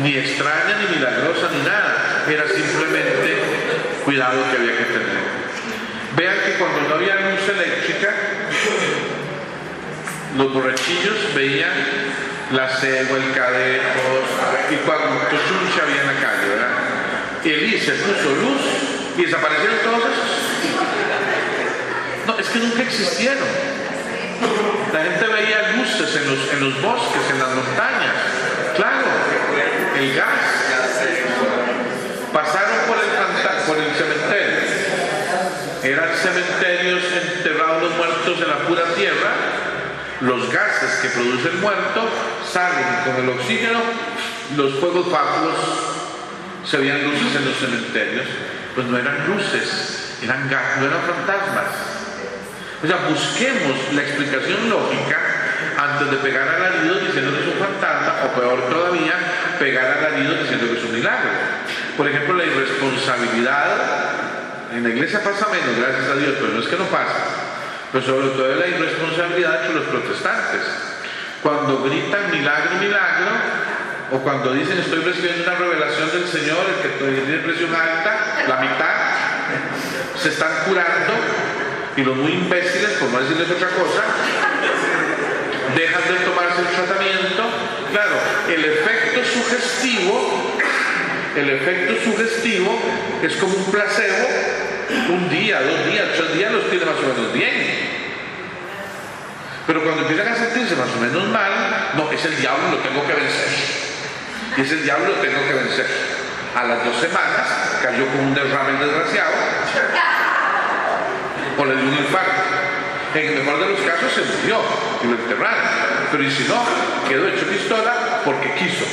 ni extraña, ni milagrosa, ni nada. Era simplemente cuidado que había que tener. Vean que cuando no había luz eléctrica, los borrachillos veían la cegua, el cadejo, y cuando chuncha había en la calle, ¿verdad? Elí se puso luz y desaparecieron todos esos. No, es que nunca existieron. La gente veía luces en los bosques, en las montañas. Claro, el gas. Pasaron por el cementerio. Eran cementerios enterrados los muertos en la pura tierra. Los gases que produce el muerto salen con el oxígeno, los fuegos fatuos. Se veían luces en los cementerios. Pues no eran luces, eran gas, no eran fantasmas. O sea, busquemos la explicación lógica antes de pegar alarido diciendo que es un fantasma, o peor todavía, pegar alarido diciendo que es un milagro. Por ejemplo, la irresponsabilidad, en la iglesia pasa menos, gracias a Dios, pero no es que no pasa, pero sobre todo la irresponsabilidad entre los protestantes. Cuando gritan milagro, milagro, o cuando dicen estoy recibiendo una revelación del Señor, el que tiene presión alta, la mitad, se están curando. Y los muy imbéciles, por no decirles otra cosa, dejan de tomarse el tratamiento. Claro, el efecto sugestivo es como un placebo. Un día, 2 días, 3 días los tiene más o menos bien. Pero cuando empiezan a sentirse más o menos mal, no, es el diablo, lo tengo que vencer. Y es el diablo, lo tengo que vencer. A las 2 semanas cayó con un derrame desgraciado. O le dio un infarto. En el mejor de los casos se murió y lo enterraron, pero y si no, quedó hecho pistola porque quiso.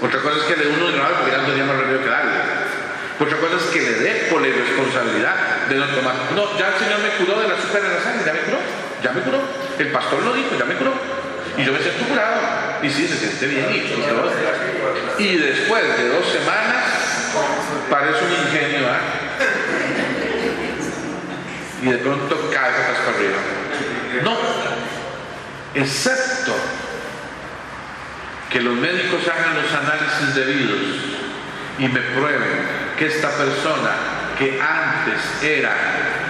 Otra cosa es que le dé uno de porque ya no tenía más remedio que darle. Otra cosa es que le dé por la irresponsabilidad de no tomar. No, ya el Señor me curó del azúcar en la sangre, ya me curó. El pastor lo dijo, ya me curó. Y yo me siento curado. Y sí, se siente bien y todo. Y después de 2 semanas, parece un ingenio, y de pronto cae patas para arriba. No, excepto que los médicos hagan los análisis debidos y me prueben que esta persona que antes era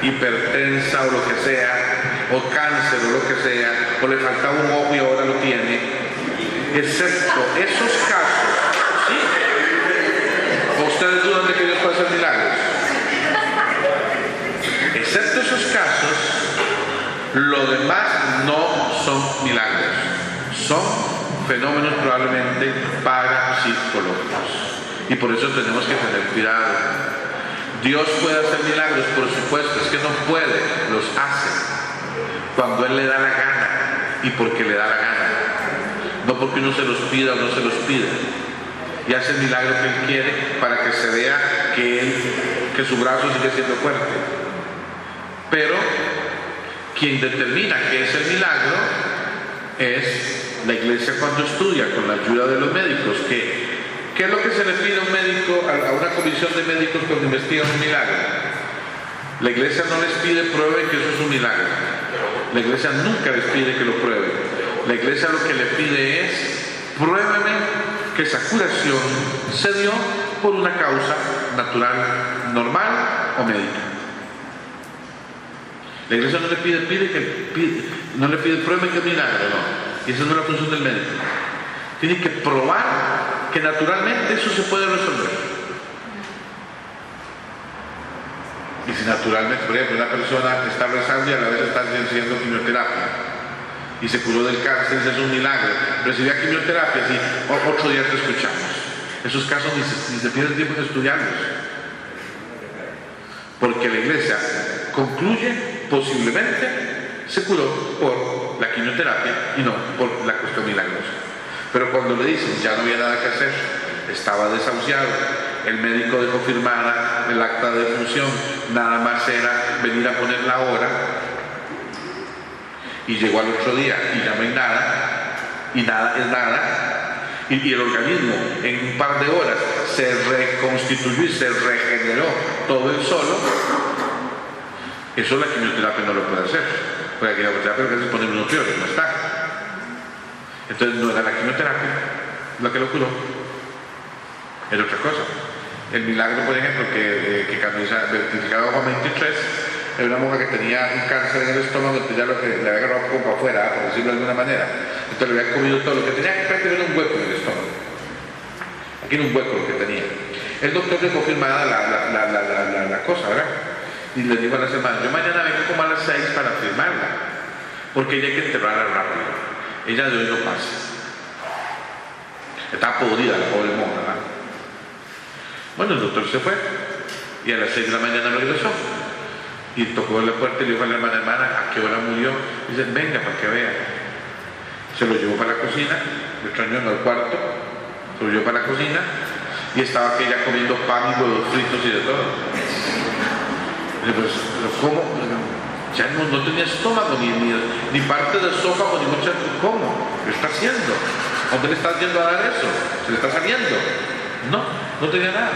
hipertensa o lo que sea, o cáncer o lo que sea, o le faltaba un ojo y ahora lo tiene, excepto esos casos, ¿sí? ¿O ustedes dudan de que Dios puede hacer milagros? Excepto esos casos, lo demás no son milagros, son fenómenos probablemente parapsicológicos. Y por eso tenemos que tener cuidado. Dios puede hacer milagros, por supuesto, es que no puede, los hace cuando Él le da la gana y porque le da la gana, no porque uno se los pida o no se los pida. Y hace el milagro que Él quiere para que se vea que su brazo sigue siendo fuerte. Pero quien determina qué es el milagro es la iglesia cuando estudia con la ayuda de los médicos. ¿Qué es lo que se le pide a un médico, a una comisión de médicos cuando investigan un milagro? La iglesia no les pide prueben que eso es un milagro. La iglesia nunca les pide que lo prueben. La iglesia lo que le pide es pruébeme que esa curación se dio por una causa natural, normal o médica. La iglesia no le pide prueben que es milagro, no. Y esa no es la función del médico. Tiene que probar que naturalmente eso se puede resolver. Y si naturalmente, por ejemplo, una persona está rezando y a la vez está haciendo quimioterapia y se curó del cáncer, es un milagro. Recibía quimioterapia y otro día te escuchamos. Esos casos ni se pierde tiempo en estudiarlos. Porque la iglesia concluye, posiblemente se curó por la quimioterapia y no por la cuestión milagrosa. Pero cuando le dicen ya no había nada que hacer, estaba desahuciado, el médico dejó firmada el acta de defunción, nada más era venir a poner la hora, y llegó al otro día y ya no hay nada, y nada es nada, y el organismo en un par de horas se reconstituyó y se regeneró todo él solo. Eso la quimioterapia no lo puede hacer, porque la quimioterapia lo que hace es poner unos peores, no está. Entonces no era la quimioterapia lo que lo curó, era otra cosa. El milagro, por ejemplo, que canoniza beatificado Juan 23, era una mujer que tenía un cáncer en el estómago, entonces ya lo que le había agarrado un poco afuera, por decirlo de alguna manera. Entonces le había comido todo lo que tenía, que prácticamente un hueco en el estómago. Aquí era un hueco lo que tenía. El doctor le confirmaba la cosa, ¿verdad? Y le dijo a las hermanas, yo mañana vengo como a las 6 para firmarla, porque ella hay que enterrarla rápido. Ella de hoy no pasa. Estaba podrida la pobre monja, ¿verdad? Bueno, el doctor se fue y a las 6 de la mañana regresó y tocó la puerta y le dijo a la hermana, ¿a qué hora murió? Y dice, venga para que vea. Se lo llevó para la cocina, le extrañó en el cuarto, se lo llevó para la cocina y estaba aquella comiendo pan y huevos fritos y de todo. Y dice, pues, ¿cómo? Ya no tenía estómago, ni parte del esófago, ni mucha... ¿Cómo? ¿Qué está haciendo? ¿Dónde le estás yendo a dar eso? ¿Se le está saliendo? No tenía nada.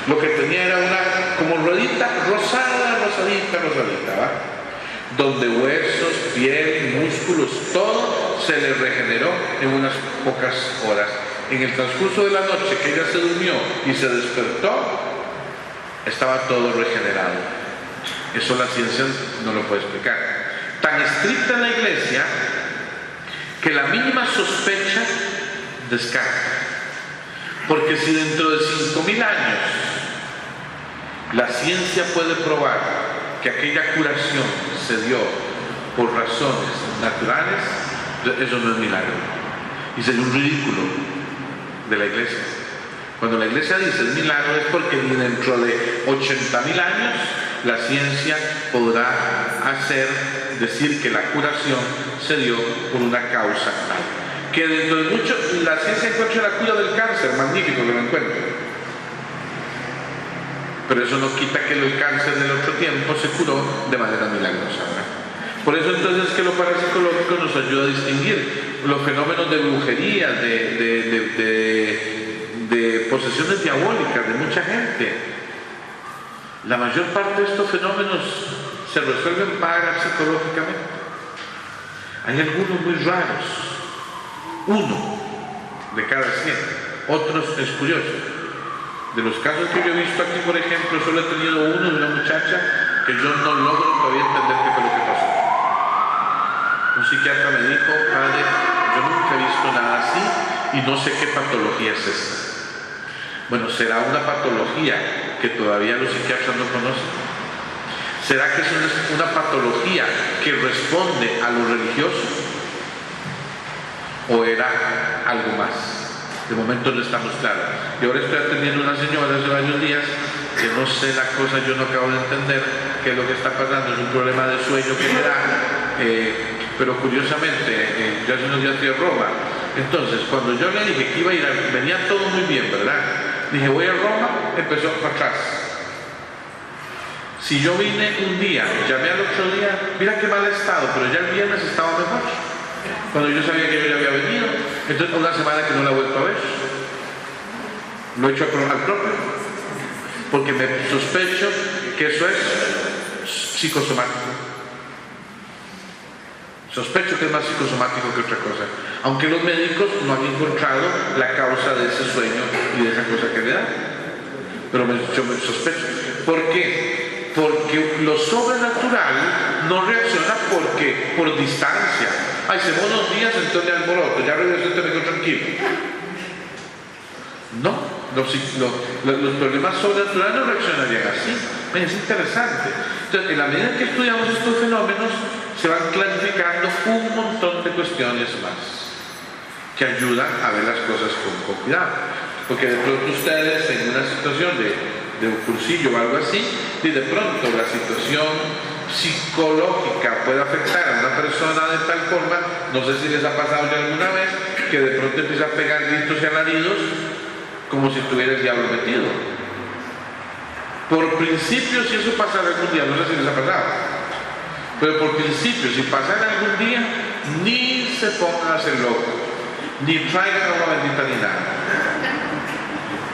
Lo que tenía era una como ruedita rosadita, ¿va? Donde huesos, piel, músculos, todo se le regeneró en unas pocas horas. En el transcurso de la noche que ella se durmió y se despertó, estaba todo regenerado. Eso la ciencia no lo puede explicar. Tan estricta en la iglesia que la mínima sospecha descarta. Porque si dentro de 5.000 años la ciencia puede probar que aquella curación se dio por razones naturales, eso no es milagro. Y sería un ridículo de la iglesia. Cuando la iglesia dice es milagro es porque ni dentro de 80.000 años la ciencia podrá decir que la curación se dio por una causa tal. Que dentro de mucho, la ciencia encuentra la cura del cáncer, magnífico que lo encuentre. Pero eso no quita que el cáncer del otro tiempo se curó de manera milagrosa, ¿verdad? Por eso entonces es que lo parapsicológico nos ayuda a distinguir los fenómenos de brujería, de posesiones diabólicas de mucha gente. La mayor parte de estos fenómenos se resuelven parapsicológicamente. Hay algunos muy raros. 1 de cada 100. Otros es curioso. De los casos que yo he visto aquí, por ejemplo, solo he tenido uno de una muchacha que yo no logro todavía entender qué fue lo que pasó. Un psiquiatra me dijo, padre, yo nunca he visto nada así y no sé qué patología es esta. Bueno, ¿será una patología que todavía los psiquiatras no conocen? ¿Será que es una patología que responde a lo religioso? ¿O era algo más? De momento no estamos claros. Y ahora estoy atendiendo a una señora hace varios días que no sé la cosa, yo no acabo de entender qué es lo que está pasando, es un problema de sueño que me da, pero curiosamente, yo hace unos días fui a Roma. Entonces, cuando yo le dije que iba a ir, venía todo muy bien, ¿verdad? Dije, voy a Roma, empezó para atrás. Si yo vine un día, llamé al otro día, mira qué mal estado, pero ya el viernes estaba mejor. Cuando yo sabía que yo ya había venido, entonces una semana que no la he vuelto a ver. Lo he hecho al propio, porque me sospecho que eso es psicosomático. Sospecho que es más psicosomático que otra cosa, aunque los médicos no han encontrado la causa de ese sueño y de esa cosa que le da. Pero yo me sospecho. ¿Por qué? Porque lo sobrenatural no reacciona por distancia. Ay, se fue unos días, entonces me alboroto, ya regresó, entonces me quedo tranquilo. No, los problemas sobrenaturales no reaccionarían así. Es interesante. Entonces, en la medida en que estudiamos estos fenómenos, se van clarificando un montón de cuestiones más que ayudan a ver las cosas con cuidado. Porque de pronto ustedes en una situación de un cursillo o algo así, y de pronto la situación psicológica puede afectar a una persona de tal forma, no sé si les ha pasado ya alguna vez, que de pronto empieza a pegar gritos y alaridos como si tuviera el diablo metido. Por principio, si eso pasara algún día, no sé si les ha pasado, pero por principio, si pasara algún día, ni se pongan a hacer locos, ni traigan agua bendita ni nada.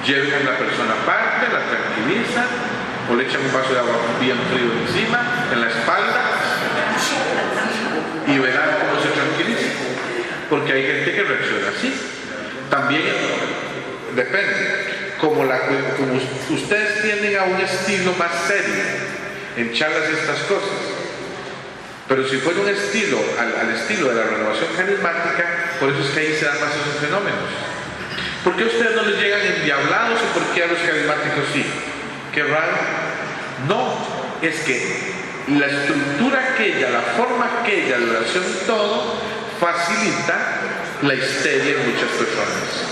Lleven a la persona aparte, la tranquilizan, o le echan un vaso de agua bien frío encima, en la espalda, y verán cómo se tranquiliza. Porque hay gente que reacciona así. También depende. Como ustedes tienden a un estilo más serio en charlas y estas cosas, pero si fuera un estilo al estilo de la renovación carismática, por eso es que ahí se dan más esos fenómenos. ¿Por qué a ustedes no les llegan endiablados y por qué a los carismáticos sí? Qué raro. No, es que la estructura aquella, la forma aquella de oración y todo facilita la histeria en muchas personas.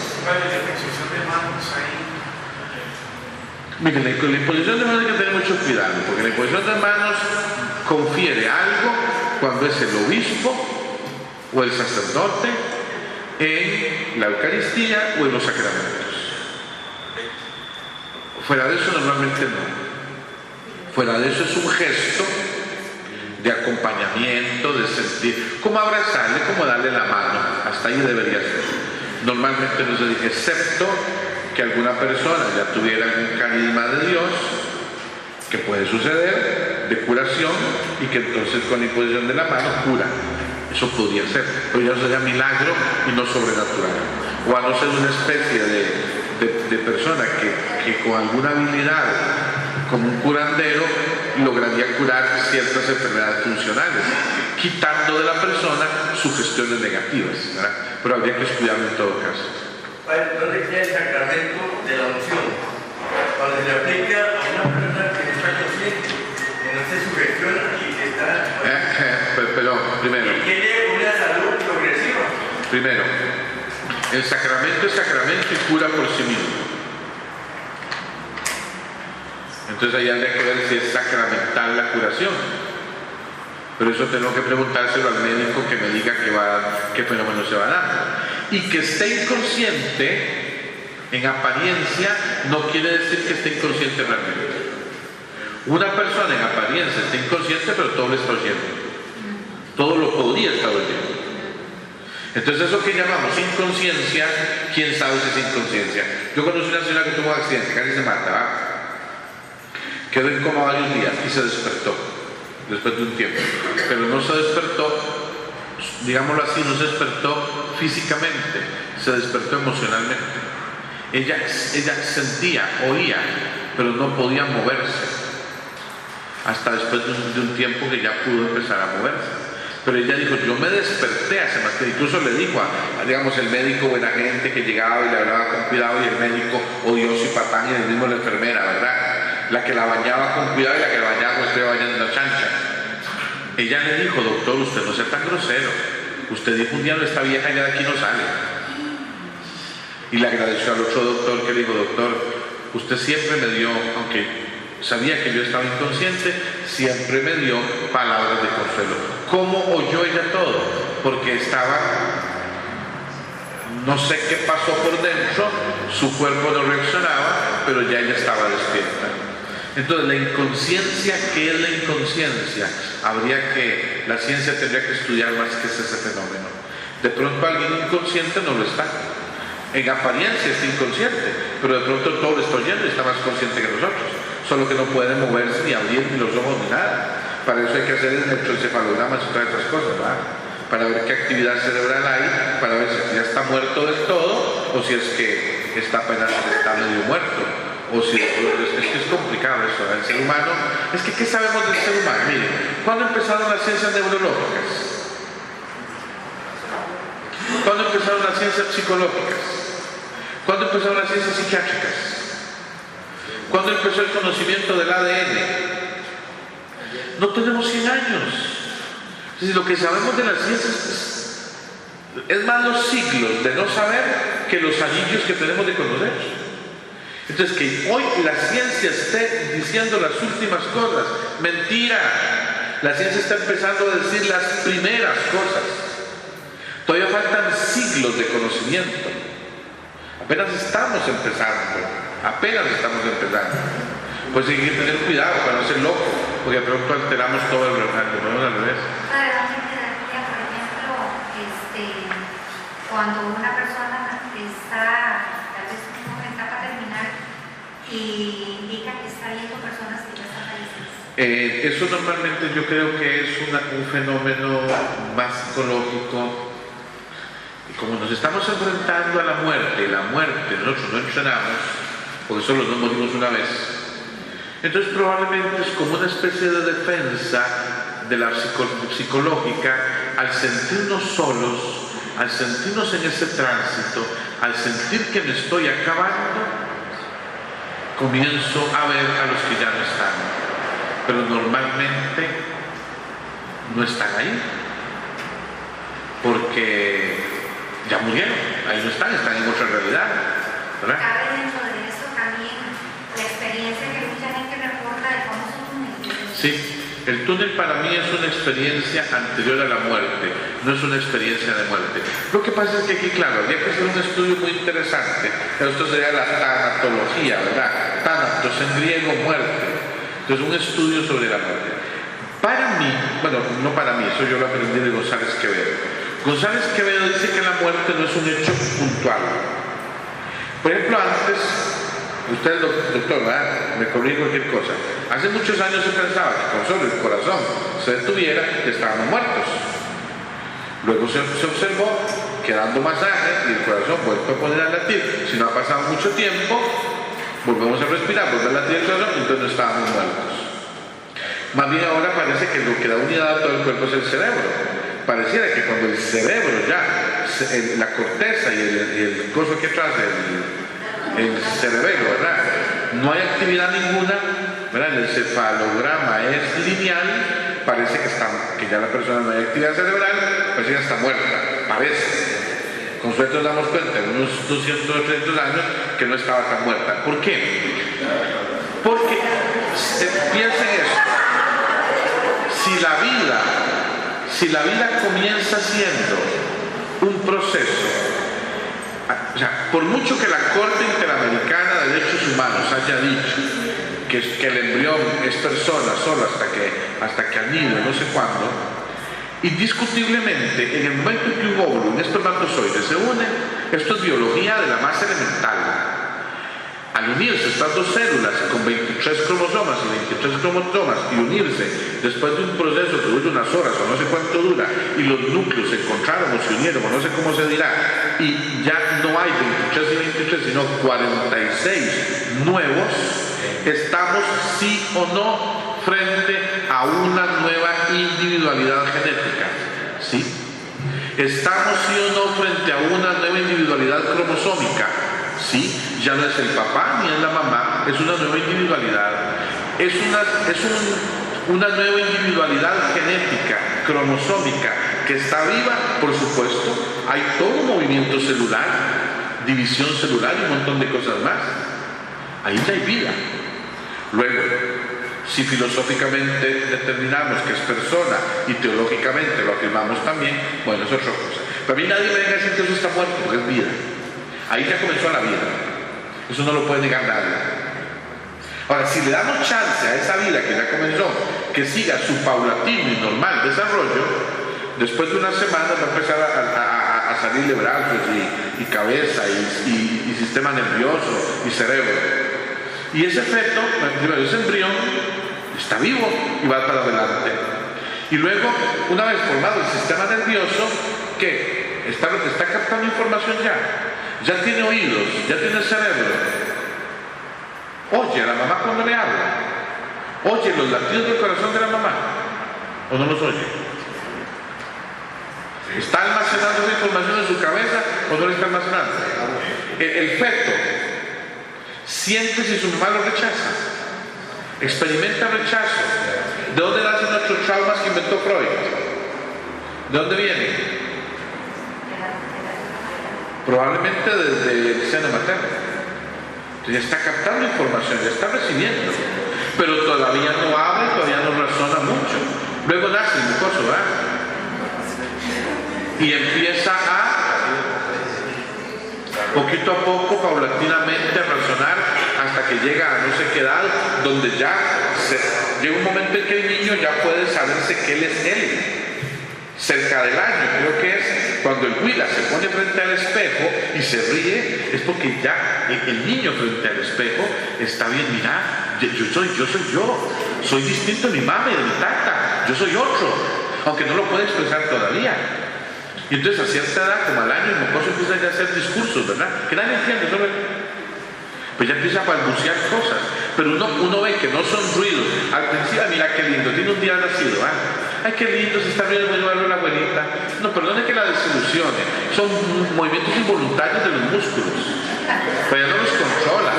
Miren, con la imposición de manos hay que tener mucho cuidado, porque la imposición de manos confiere algo cuando es el obispo o el sacerdote en la Eucaristía o en los sacramentos. Fuera de eso normalmente no. Fuera de eso es un gesto de acompañamiento, de sentir, como abrazarle, como darle la mano, hasta ahí debería ser. Normalmente no se dice, excepto que alguna persona ya tuviera un carisma de Dios, que puede suceder, de curación, y que entonces con la imposición de la mano cura. Eso podría ser, pero ya sería milagro y no sobrenatural. O a no ser una especie de persona que con alguna habilidad, como un curandero, lograría curar ciertas enfermedades funcionales, quitando de la persona sugestiones negativas, ¿verdad? Pero habría que estudiarlo en todo caso. ¿Dónde queda el sacramento de la unción? Cuando se le aplica a una persona que está consciente, que no se sugestiona y que está... Perdón, primero. Y tiene una salud progresiva. Primero, el sacramento es sacramento y cura por sí mismo. Entonces ahí habría que ver si es sacramental la curación. Pero eso tengo que preguntárselo al médico que me diga qué fenómeno se va a dar. Y que esté inconsciente, en apariencia, no quiere decir que esté inconsciente realmente. Una persona en apariencia está inconsciente, pero todo lo está oyendo. Todo lo podría estar oyendo. Entonces eso que llamamos inconsciencia, ¿quién sabe si es inconsciencia? Yo conocí una señora que tuvo un accidente, casi se mata, ¿va? Quedó en coma varios días y se despertó después de un tiempo, pero no se despertó, digámoslo así, no se despertó físicamente, se despertó emocionalmente. Ella sentía, oía, pero no podía moverse hasta después de un tiempo que ya pudo empezar a moverse. Pero ella dijo, yo me desperté hace más que, incluso le dijo digamos, el médico buena gente que llegaba y le hablaba con cuidado, y el médico odioso y patán, y el mismo la enfermera, ¿verdad? La que la bañaba con cuidado y la que la bañaba como estoy bañando una chancha. Ella le dijo, doctor, usted no sea tan grosero. Usted dijo un día, esta vieja ya de aquí no sale. Y le agradeció al otro doctor que le dijo, doctor, usted siempre me dio, aunque sabía que yo estaba inconsciente, siempre me dio palabras de consuelo. ¿Cómo oyó ella todo? Porque estaba, no sé qué pasó por dentro, su cuerpo no reaccionaba, pero ya ella estaba despierta. Entonces, la inconsciencia, ¿qué es la inconsciencia? La ciencia tendría que estudiar más qué es ese fenómeno. De pronto alguien inconsciente no lo está. En apariencia está inconsciente, pero de pronto todo lo está oyendo y está más consciente que nosotros. Solo que no puede moverse, ni abrir ni los ojos, ni nada. Para eso hay que hacer electroencefalogramas y todas otras cosas, ¿verdad? Para ver qué actividad cerebral hay, para ver si ya está muerto del todo, o si es que está apenas está medio muerto. O si es que es complicado eso, el ser humano. Es que, ¿qué sabemos del ser humano? Miren, ¿cuándo empezaron las ciencias neurológicas? ¿Cuándo empezaron las ciencias psicológicas? ¿Cuándo empezaron las ciencias psiquiátricas? ¿Cuándo empezó el conocimiento del ADN? No tenemos 100 años. Es decir, lo que sabemos de las ciencias es más los siglos de no saber que los anillos que tenemos de conocer. Entonces, que hoy la ciencia esté diciendo las últimas cosas, mentira. La ciencia está empezando a decir las primeras cosas. Todavía faltan siglos de conocimiento. Apenas estamos empezando. Pues hay que tener cuidado para no ser loco, porque de pronto alteramos todo el reloj, al revés. Por ejemplo, cuando una persona está tal vez en una etapa terminal y indica que está viendo personas que ya están fallecidas. Eso normalmente yo creo que es un fenómeno más psicológico. Y como nos estamos enfrentando a la muerte, y la muerte nosotros no entrenamos, porque solo nos morimos una vez, entonces probablemente es como una especie de defensa de la psicológica al sentirnos solos, al sentirnos en ese tránsito, al sentir que me estoy acabando, comienzo a ver a los que ya no están, pero normalmente no están ahí, porque ya murieron, ahí no están en otra realidad, ¿verdad? Cabe dentro de eso también la experiencia que mucha gente reporta de cómo son túneles. Sí. El túnel para mí es una experiencia anterior a la muerte, no es una experiencia de muerte. Lo que pasa es que aquí, claro, habría que hacer un estudio muy interesante. Esto sería la tanatología, ¿verdad? Thanatos en griego, muerte. Entonces, un estudio sobre la muerte. Para mí, bueno, no para mí, eso yo lo aprendí de González Quevedo. González Quevedo dice que la muerte no es un hecho puntual. Por ejemplo, antes, usted es doctor, ¿verdad? Me corrí cualquier cosa. Hace muchos años se pensaba que con solo el corazón se detuviera, que estábamos muertos. Luego se observó que dando masaje y el corazón vuelve a poner a latir. Si no ha pasado mucho tiempo, volvemos a respirar, vuelve a latir el corazón, entonces no estábamos muertos. Más bien ahora parece que lo que da unidad a todo el cuerpo es el cerebro. Pareciera que cuando el cerebro ya, la corteza y el coso que trae el cerebelo, ¿verdad? No hay actividad ninguna, ¿verdad? El encefalograma es lineal, parece que ya la persona no hay actividad cerebral, parece que está muerta, parece. Con suerte nos damos cuenta en unos 200 o 300 años que no estaba tan muerta. ¿Por qué? Porque piensen esto, si la vida comienza siendo un proceso, o sea, por mucho que la Corte Interamericana de Derechos Humanos haya dicho que el embrión es persona solo hasta que anida, no sé cuándo, indiscutiblemente, en el momento en que un óvulo, un espermatozoide, se une, esto es biología de la más elemental. Al unirse estas dos células con 23 cromosomas y 23 cromosomas y unirse después de un proceso que dura unas horas o no sé cuánto dura y los núcleos se encontraron o se unieron o no sé cómo se dirá y ya no hay 23 y 23 sino 46 nuevos, estamos sí o no frente a una nueva individualidad genética. ¿Sí? Estamos sí o no frente a una nueva individualidad cromosómica. ¿Sí? Ya no es el papá ni es la mamá, es una nueva individualidad. Es una nueva individualidad genética, cromosómica, que está viva, por supuesto. Hay todo un movimiento celular, división celular y un montón de cosas más. Ahí ya hay vida. Luego, si filosóficamente determinamos que es persona y teológicamente lo afirmamos también, bueno, es otra cosa. Pero a mí nadie me venga a decir que eso está muerto, porque es vida. Ahí ya comenzó la vida. Eso no lo puede negar nadie. Ahora, si le damos chance a esa vida que ya comenzó, que siga su paulatino y normal desarrollo, después de unas semanas va a empezar a salirle brazos y cabeza y sistema nervioso y cerebro. Y ese feto, ese embrión, está vivo y va para adelante. Y luego, una vez formado el sistema nervioso, ¿qué? Está captando información ya tiene oídos, ya tiene cerebro. Oye a la mamá cuando le habla, oye los latidos del corazón de la mamá, o no los oye. ¿Está almacenando esa información en su cabeza o no la está almacenando? El feto siente si su mamá lo rechaza, experimenta rechazo. ¿De dónde nacen nuestros traumas que inventó Freud? ¿De dónde vienen? Probablemente desde el seno materno. Ya está captando información, ya está recibiendo, pero todavía no habla, todavía no razona mucho. Luego nace el mucoso, ¿verdad? Y empieza poquito a poco, paulatinamente, a razonar hasta que llega a no sé qué edad, donde ya llega un momento en que el niño ya puede saberse que él es él. Cerca del año, creo que es cuando el huila se pone frente al espejo y se ríe, es porque ya el niño frente al espejo está bien, mira, yo soy distinto de mi mamá y de mi tata, yo soy otro, aunque no lo puede expresar todavía. Y entonces a cierta edad, como al año, el mocoso empieza ya a hacer discursos, ¿verdad? Que nadie entiende, solo pues ya empieza a balbucear cosas, pero uno ve que no son ruidos. Al principio, mira qué lindo, tiene un día nacido, ay qué lindo, se está riendo muy bueno la abuelita. No, perdone que la desilusione, son movimientos involuntarios de los músculos, pero ya no los controla.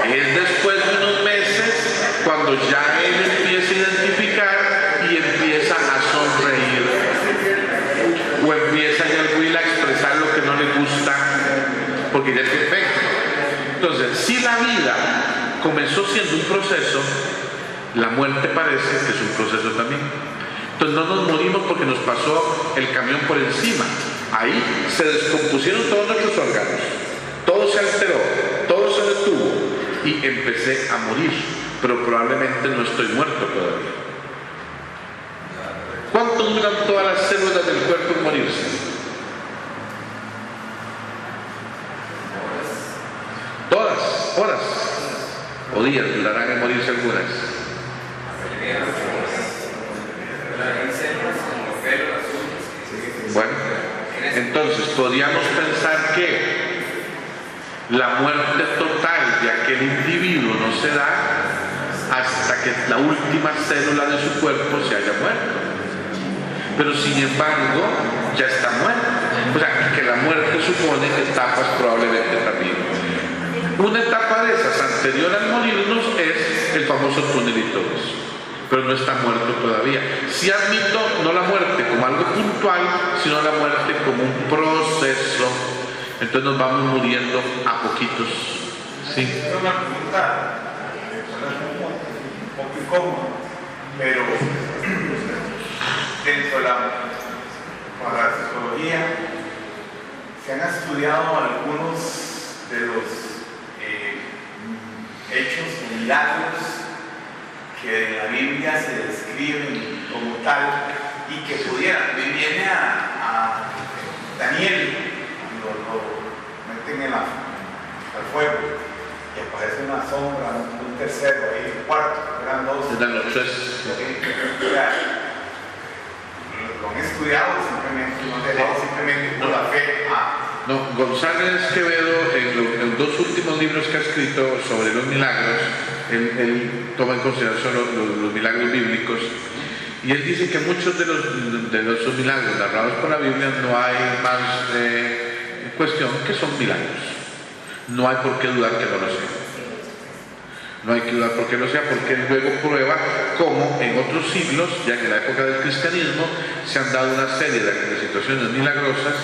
Es después de unos meses cuando ya él empieza a identificar y empieza a sonreír, o empieza ya el huila a expresar lo que no le gusta, porque ya es perfecto. Entonces, si la vida comenzó siendo un proceso, la muerte parece que es un proceso también. Entonces no nos morimos porque nos pasó el camión por encima. Ahí se descompusieron todos nuestros órganos, todo se alteró, todo se detuvo y empecé a morir, pero probablemente no estoy muerto todavía. ¿Cuánto duran todas las células del cuerpo en morirse? Todas, horas o días durarán en morirse algunas. Bueno, entonces podríamos pensar que la muerte total de aquel individuo no se da hasta que la última célula de su cuerpo se haya muerto. Pero sin embargo, ya está muerto. O sea, que la muerte supone etapas probablemente también. Una etapa de esas anterior al morirnos es el famoso túnel y todos, pero no está muerto todavía. Si admito no la muerte como algo puntual, sino la muerte como un proceso. Entonces nos vamos muriendo a poquitos. Sí. Una pregunta, un poco incómoda, pero dentro de la psicología se han estudiado algunos de los hechos o milagros que en la Biblia se describen como tal y que pudieran. Viene a Daniel cuando lo meten al fuego y aparece una sombra, un tercero ahí, un cuarto, eran dos. Eran los tres. Lo han estudiado simplemente, no han dejado simplemente por la fe. No, González Quevedo, en los dos últimos libros que ha escrito sobre los milagros, él toma en consideración los milagros bíblicos, y él dice que muchos de los milagros narrados por la Biblia no hay más cuestión que son milagros. No hay por qué dudar que no lo sea. No hay que dudar por qué lo sea, porque él luego prueba cómo en otros siglos, ya en la época del cristianismo, se han dado una serie de situaciones milagrosas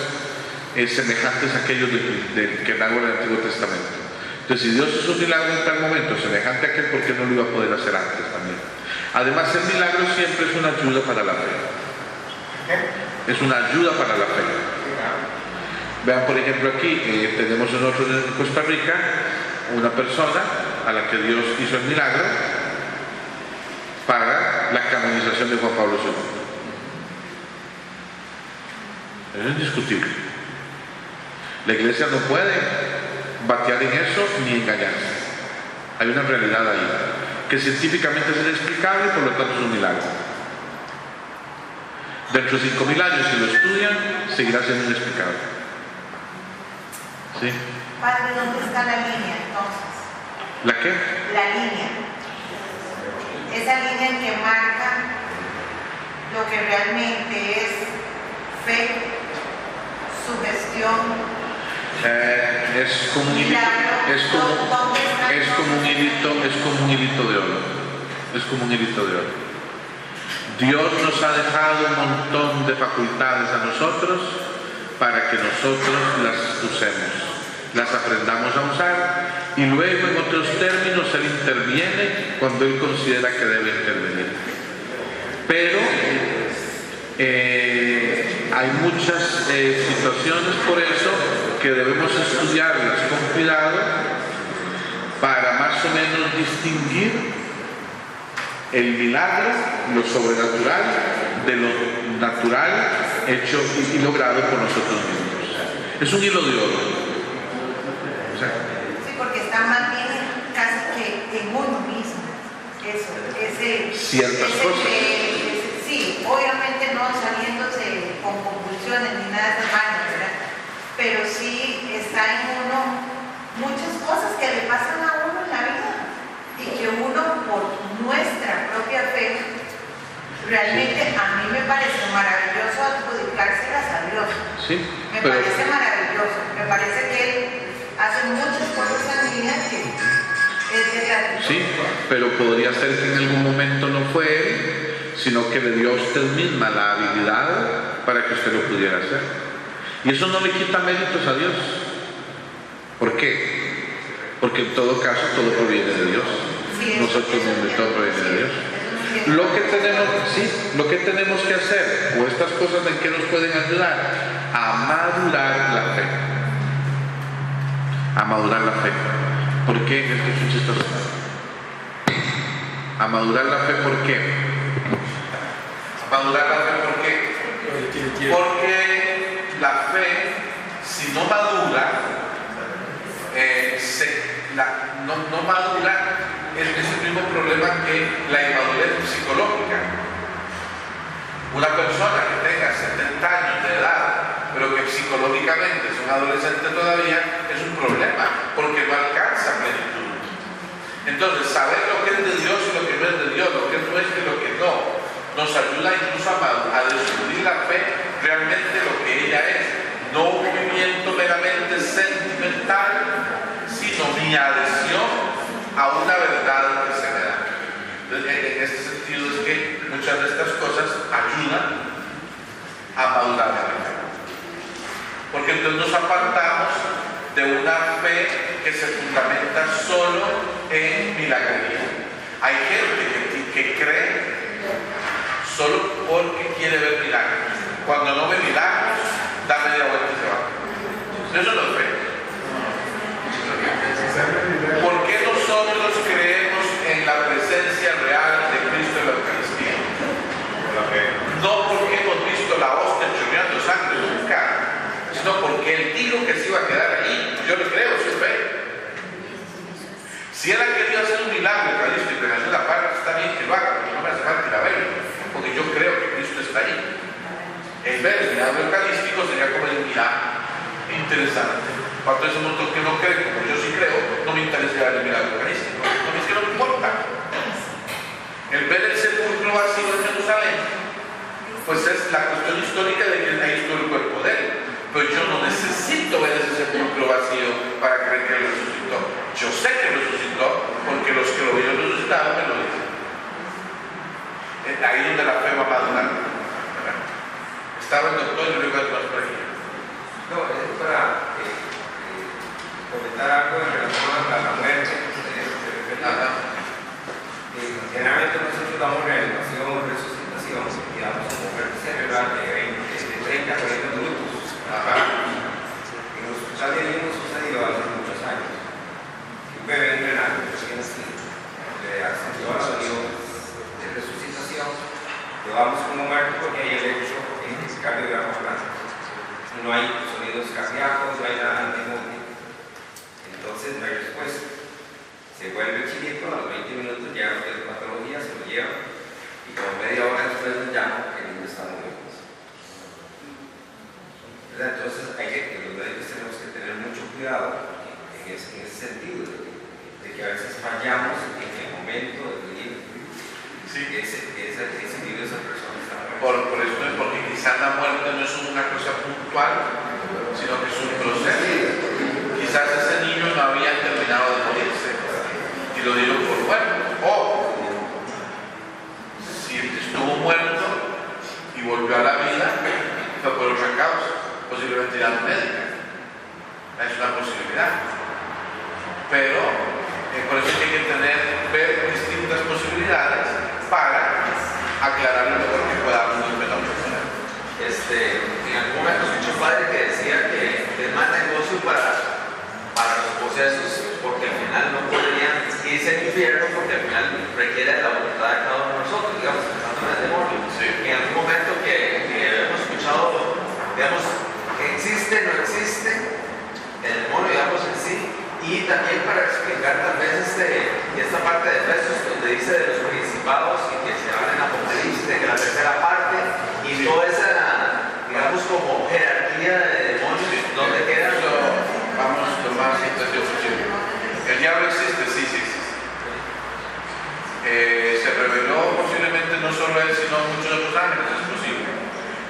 semejantes a aquellos que narra el Antiguo Testamento. Entonces, si Dios hizo un milagro en tal momento semejante a aquel, ¿por qué no lo iba a poder hacer antes también? Además, el milagro siempre es una ayuda para la fe. Es una ayuda para la fe. Vean, por ejemplo, aquí tenemos nosotros en Costa Rica una persona a la que Dios hizo el milagro para la canonización de Juan Pablo II. Es indiscutible. La iglesia no puede batear en eso ni engañarse. Hay una realidad ahí que científicamente es inexplicable y por lo tanto es un milagro. Dentro de 5.000 años, si lo estudian, seguirá siendo inexplicable. ¿Sí? Padre, ¿dónde está la línea entonces? ¿La qué? La línea. Esa línea que marca lo que realmente es fe, sugestión. Es como un hilito, es como un hilito de oro. Es como un hilito de oro. Dios nos ha dejado un montón de facultades a nosotros para que nosotros las usemos, las aprendamos a usar, y luego en otros términos Él interviene cuando Él considera que debe intervenir. Pero Hay muchas situaciones por eso que debemos estudiarlas con cuidado para más o menos distinguir el milagro, lo sobrenatural, de lo natural hecho y logrado por nosotros mismos. Es un hilo de oro. Sí, porque está más bien casi que en uno mismo. Ciertas cosas. Sí, obviamente no saliéndose con convulsiones ni nada de esas vainas, ¿verdad? Pero sí está en uno muchas cosas que le pasan a uno en la vida y que uno por nuestra propia fe realmente a mí me parece maravilloso adjudicárselas a Dios. Sí, me parece maravilloso, me parece que Él hace muchas cosas en mi vida que es de gratitud. Sí, pero podría ser que en algún momento no fue Él, sino que le dio a usted misma la habilidad para que usted lo pudiera hacer. Y eso no le quita méritos a Dios. ¿Por qué? Porque en todo caso todo proviene de Dios. Sí, nosotros mismos, todo proviene de Dios. Lo que tenemos que hacer, o estas cosas en que nos pueden ayudar, a madurar la fe. A madurar la fe. ¿Por qué? Esto es un chistoso. A madurar la fe, ¿por qué? A madurar la fe, ¿por qué? Porque la fe, si no madura, no madura, es el mismo problema que la inmadurez psicológica. Una persona que tenga 70 años de edad, pero que psicológicamente es un adolescente todavía, es un problema, porque no alcanza plenitud. Entonces, saber lo que es de Dios y lo que no es de Dios, lo que es nuestro y lo que no, nos ayuda incluso a descubrir la fe realmente lo que ella es. No un movimiento meramente sentimental, sino mi adhesión a una verdad que se me da. Entonces, en este sentido es que muchas de estas cosas ayudan a madurar la fe. Porque entonces nos apartamos de una fe que se fundamenta solo en milagrería. Hay gente que cree solo porque quiere ver milagros. Cuando no ve milagros, da media vuelta y se va. Eso no es fe. ¿Por qué nosotros creemos en la presencia real de Cristo en la Eucaristía? No porque hemos visto la hostia chorreando sangre nunca, sino porque Él dijo que se iba a quedar ahí. Yo le creo, eso es fe. Si Él ha querido hacer un milagro eucarístico en alguna parte, está bien que lo haga, porque no me hace falta ir a verlo, porque yo creo que Cristo está ahí. El ver el milagro eucarístico sería como el milagro interesante. Cuando es un montón que no cree, como yo sí creo, no me interesa ver el milagro eucarístico. No es que no me importa. El ver el sepulcro vacío en Jerusalén, pues es la cuestión histórica de que ahí estuvo el cuerpo de Él. Pero yo no necesito ver ese sepulcro vacío para creer que Él resucitó. Yo sé que resucitó porque los que lo vieron resucitado me lo dicen. Ahí es donde la fe va a madurar. Estaba el doctor y luego el más por aquí. No, es para comentar algo en relación a la muerte. Generalmente nosotros damos reanimación, resucitación, y damos como muerte cerebral de 30 a 40 minutos. En el hospital de niños sucedió hace muchos años. Un bebé entrenado, recién nacido, le accedió a la oración de resucitación. Lo damos como muerto porque hay el hecho en el cardiograma blanco. No hay sonidos cardíacos, no hay nada de móvil. Entonces no hay respuesta. Se vuelve el chiquito, a los 20 minutos llegan los de patología, se lo llevan y como media hora después nos llaman que el niño está muerto. Entonces los médicos tenemos que tener mucho cuidado en ese sentido, de que a veces fallamos en el momento de venir. Sí. Ese video de esa persona está muerta. Por eso es porque quizás la muerte no es una cosa puntual, sino que es un proceso. Quizás ese niño no había terminado de morirse y lo dieron por muerto. O si estuvo muerto y volvió a la vida, fue por otra causa, posiblemente ya no médica. Es una posibilidad. Pero por eso hay que ver distintas posibilidades para aclarar lo mejor que podamos del fenómeno. En algún momento escuché un padre que decía que es más negocio para los procesos, porque al final no podrían irse al infierno, porque al final requiere la voluntad de cada uno de nosotros, digamos, pensando en el demonio. Sí. En algún momento que hemos escuchado, digamos, existe, no existe, el demonio, digamos, en sí, y también para explicar tal vez esta parte de Efesios, donde dice de los principados y que se habla en Apocalipsis, de que la tercera parte, y toda esa, digamos, como jerarquía de demonios, donde quedan. Vamos lo más intensivo posible. El diablo existe, sí existe. Se reveló posiblemente no solo él, sino muchos otros ángeles, es posible.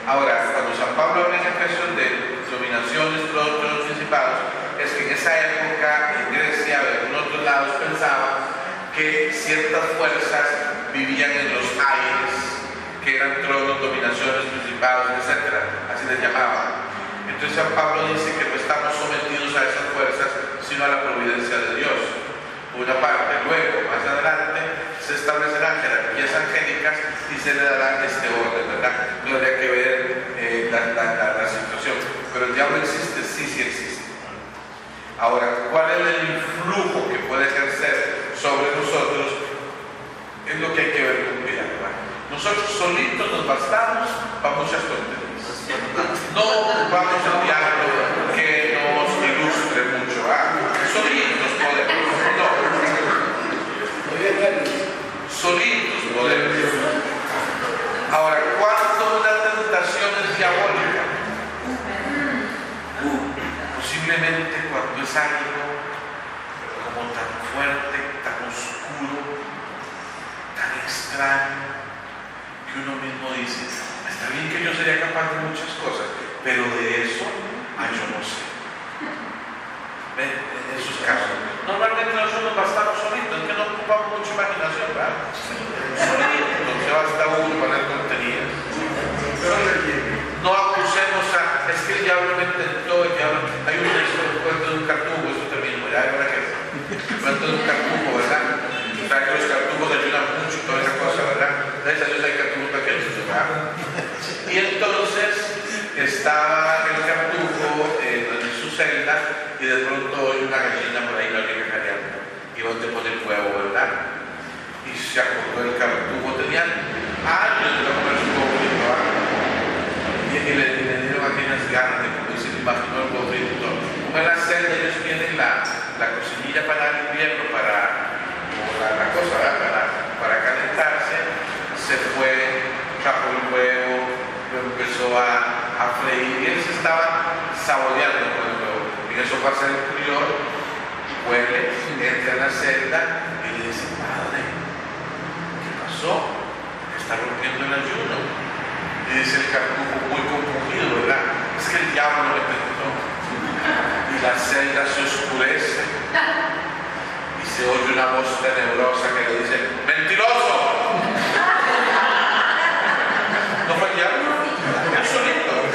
Ahora, cuando San Pablo habla en Efesios de dominaciones, tronos, principados, es que en esa época en Grecia o en otros lados pensaban que ciertas fuerzas vivían en los aires, que eran tronos, dominaciones, principados, etc. Así les llamaban. Entonces San Pablo dice que no estamos sometidos a esas fuerzas, sino a la providencia de Dios. Por una parte, luego, más adelante, se establecerán jerarquías angélicas y se le dará este orden, ¿verdad? No habría que ver la situación. Pero el diablo existe, sí existe. Ahora, ¿cuál es el influjo que puede ejercer sobre nosotros? Es lo que hay que ver con cuidado. Nosotros solitos nos bastamos para muchas tonterías. No ocupamos el diablo que nos ilustre mucho. Solitos podemos. No. Solitos podemos. Ahora, ¿cuándo una tentación es diabólica? Posiblemente cuando es algo como tan fuerte, tan oscuro, tan extraño, que uno mismo dice, está bien que yo sería capaz de muchas cosas, pero de eso, yo no sé. ¿Ven? En esos casos. Normalmente nosotros bastamos solitos, es que no ocupamos mucha imaginación, ¿verdad? Solitos, se basta uno para las tonterías. No acusemos es que el diablo me tentó, el diablo. Hay un cuento de un cartujo, eso también, ¿verdad? ¿Verdad que el cuento de un cartujo, ¿verdad? O sea, que los cartujos ayudan mucho y toda esa cosa, ¿verdad? Gracias a Dios hay cartujos pequeños, ¿verdad? Y entonces estaba el cartujo en su celda y de pronto oye una gallina por ahí, la oye cacareando. Y donde pone el huevo, ¿verdad? Y se acordó el cartujo, tenían años de no comer su huevo frito, ¿verdad? Y le dieron aquellas ganas de como se imaginó el huevo frito. Como en la celda ellos tienen la cocinilla para el invierno, la cosa, ¿verdad? Para calentarse, se fue, trajo el huevo, lo empezó a freír y él se estaba saboreando con el huevo. En eso pasa el prior, huele, entra en la celda y le dice, padre, ¿qué pasó? Está rompiendo el ayuno. Y dice el cartujo muy compungido, ¿verdad? Es que el diablo me tentó. Y la celda se oscurece y se oye una voz tenebrosa que le dice, ¡mentiroso! ¿No fue el diablo? Yo solito. ¿Por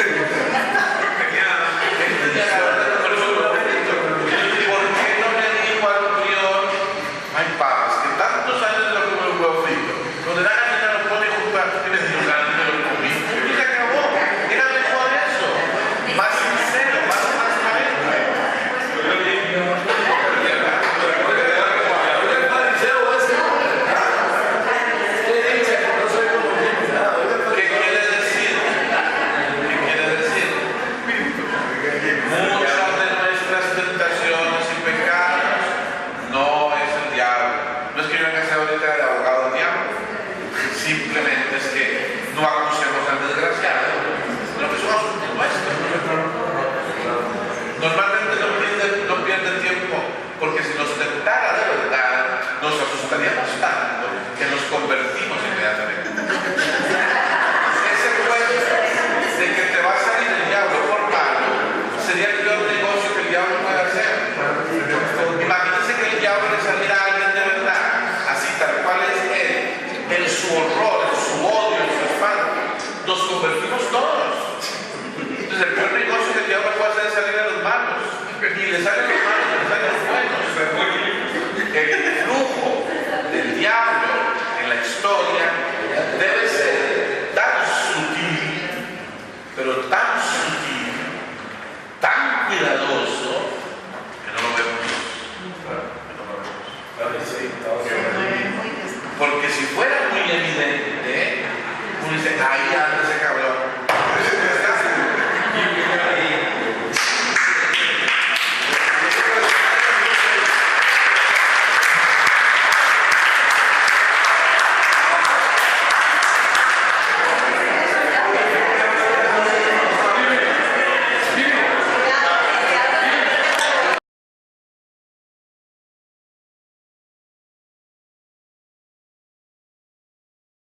qué no le dijo al prior, ay padres, que tantos años no como el huevo frito? Donde la gallina lo pone junto a que le dio ganas de lo comí. Y se acabó. Era mejor eso. Más sincero, más transparente. ¿Qué quiere decir? Muchas de nuestras tentaciones y pecados no es el diablo. No es que yo venga a ser ahorita el abogado del diablo. Simplemente es que no acusemos al desgraciado, sino que somos nuestros. Normalmente no pierde tiempo, porque si nos tentara de verdad, nos asustaríamos tanto que nos convertimos inmediatamente. Ese cuento de que te va a salir el diablo por malo sería el peor negocio que el diablo puede hacer. Imagínense que el diablo le saliera a alguien de verdad, así tal cual es él, en su horror, en su odio, en su espanto, nos convertimos todos. Entonces el peor negocio que el diablo puede hacer es salir a los malos, y le salen los malos, y le salen los buenos. si fuera muy evidente,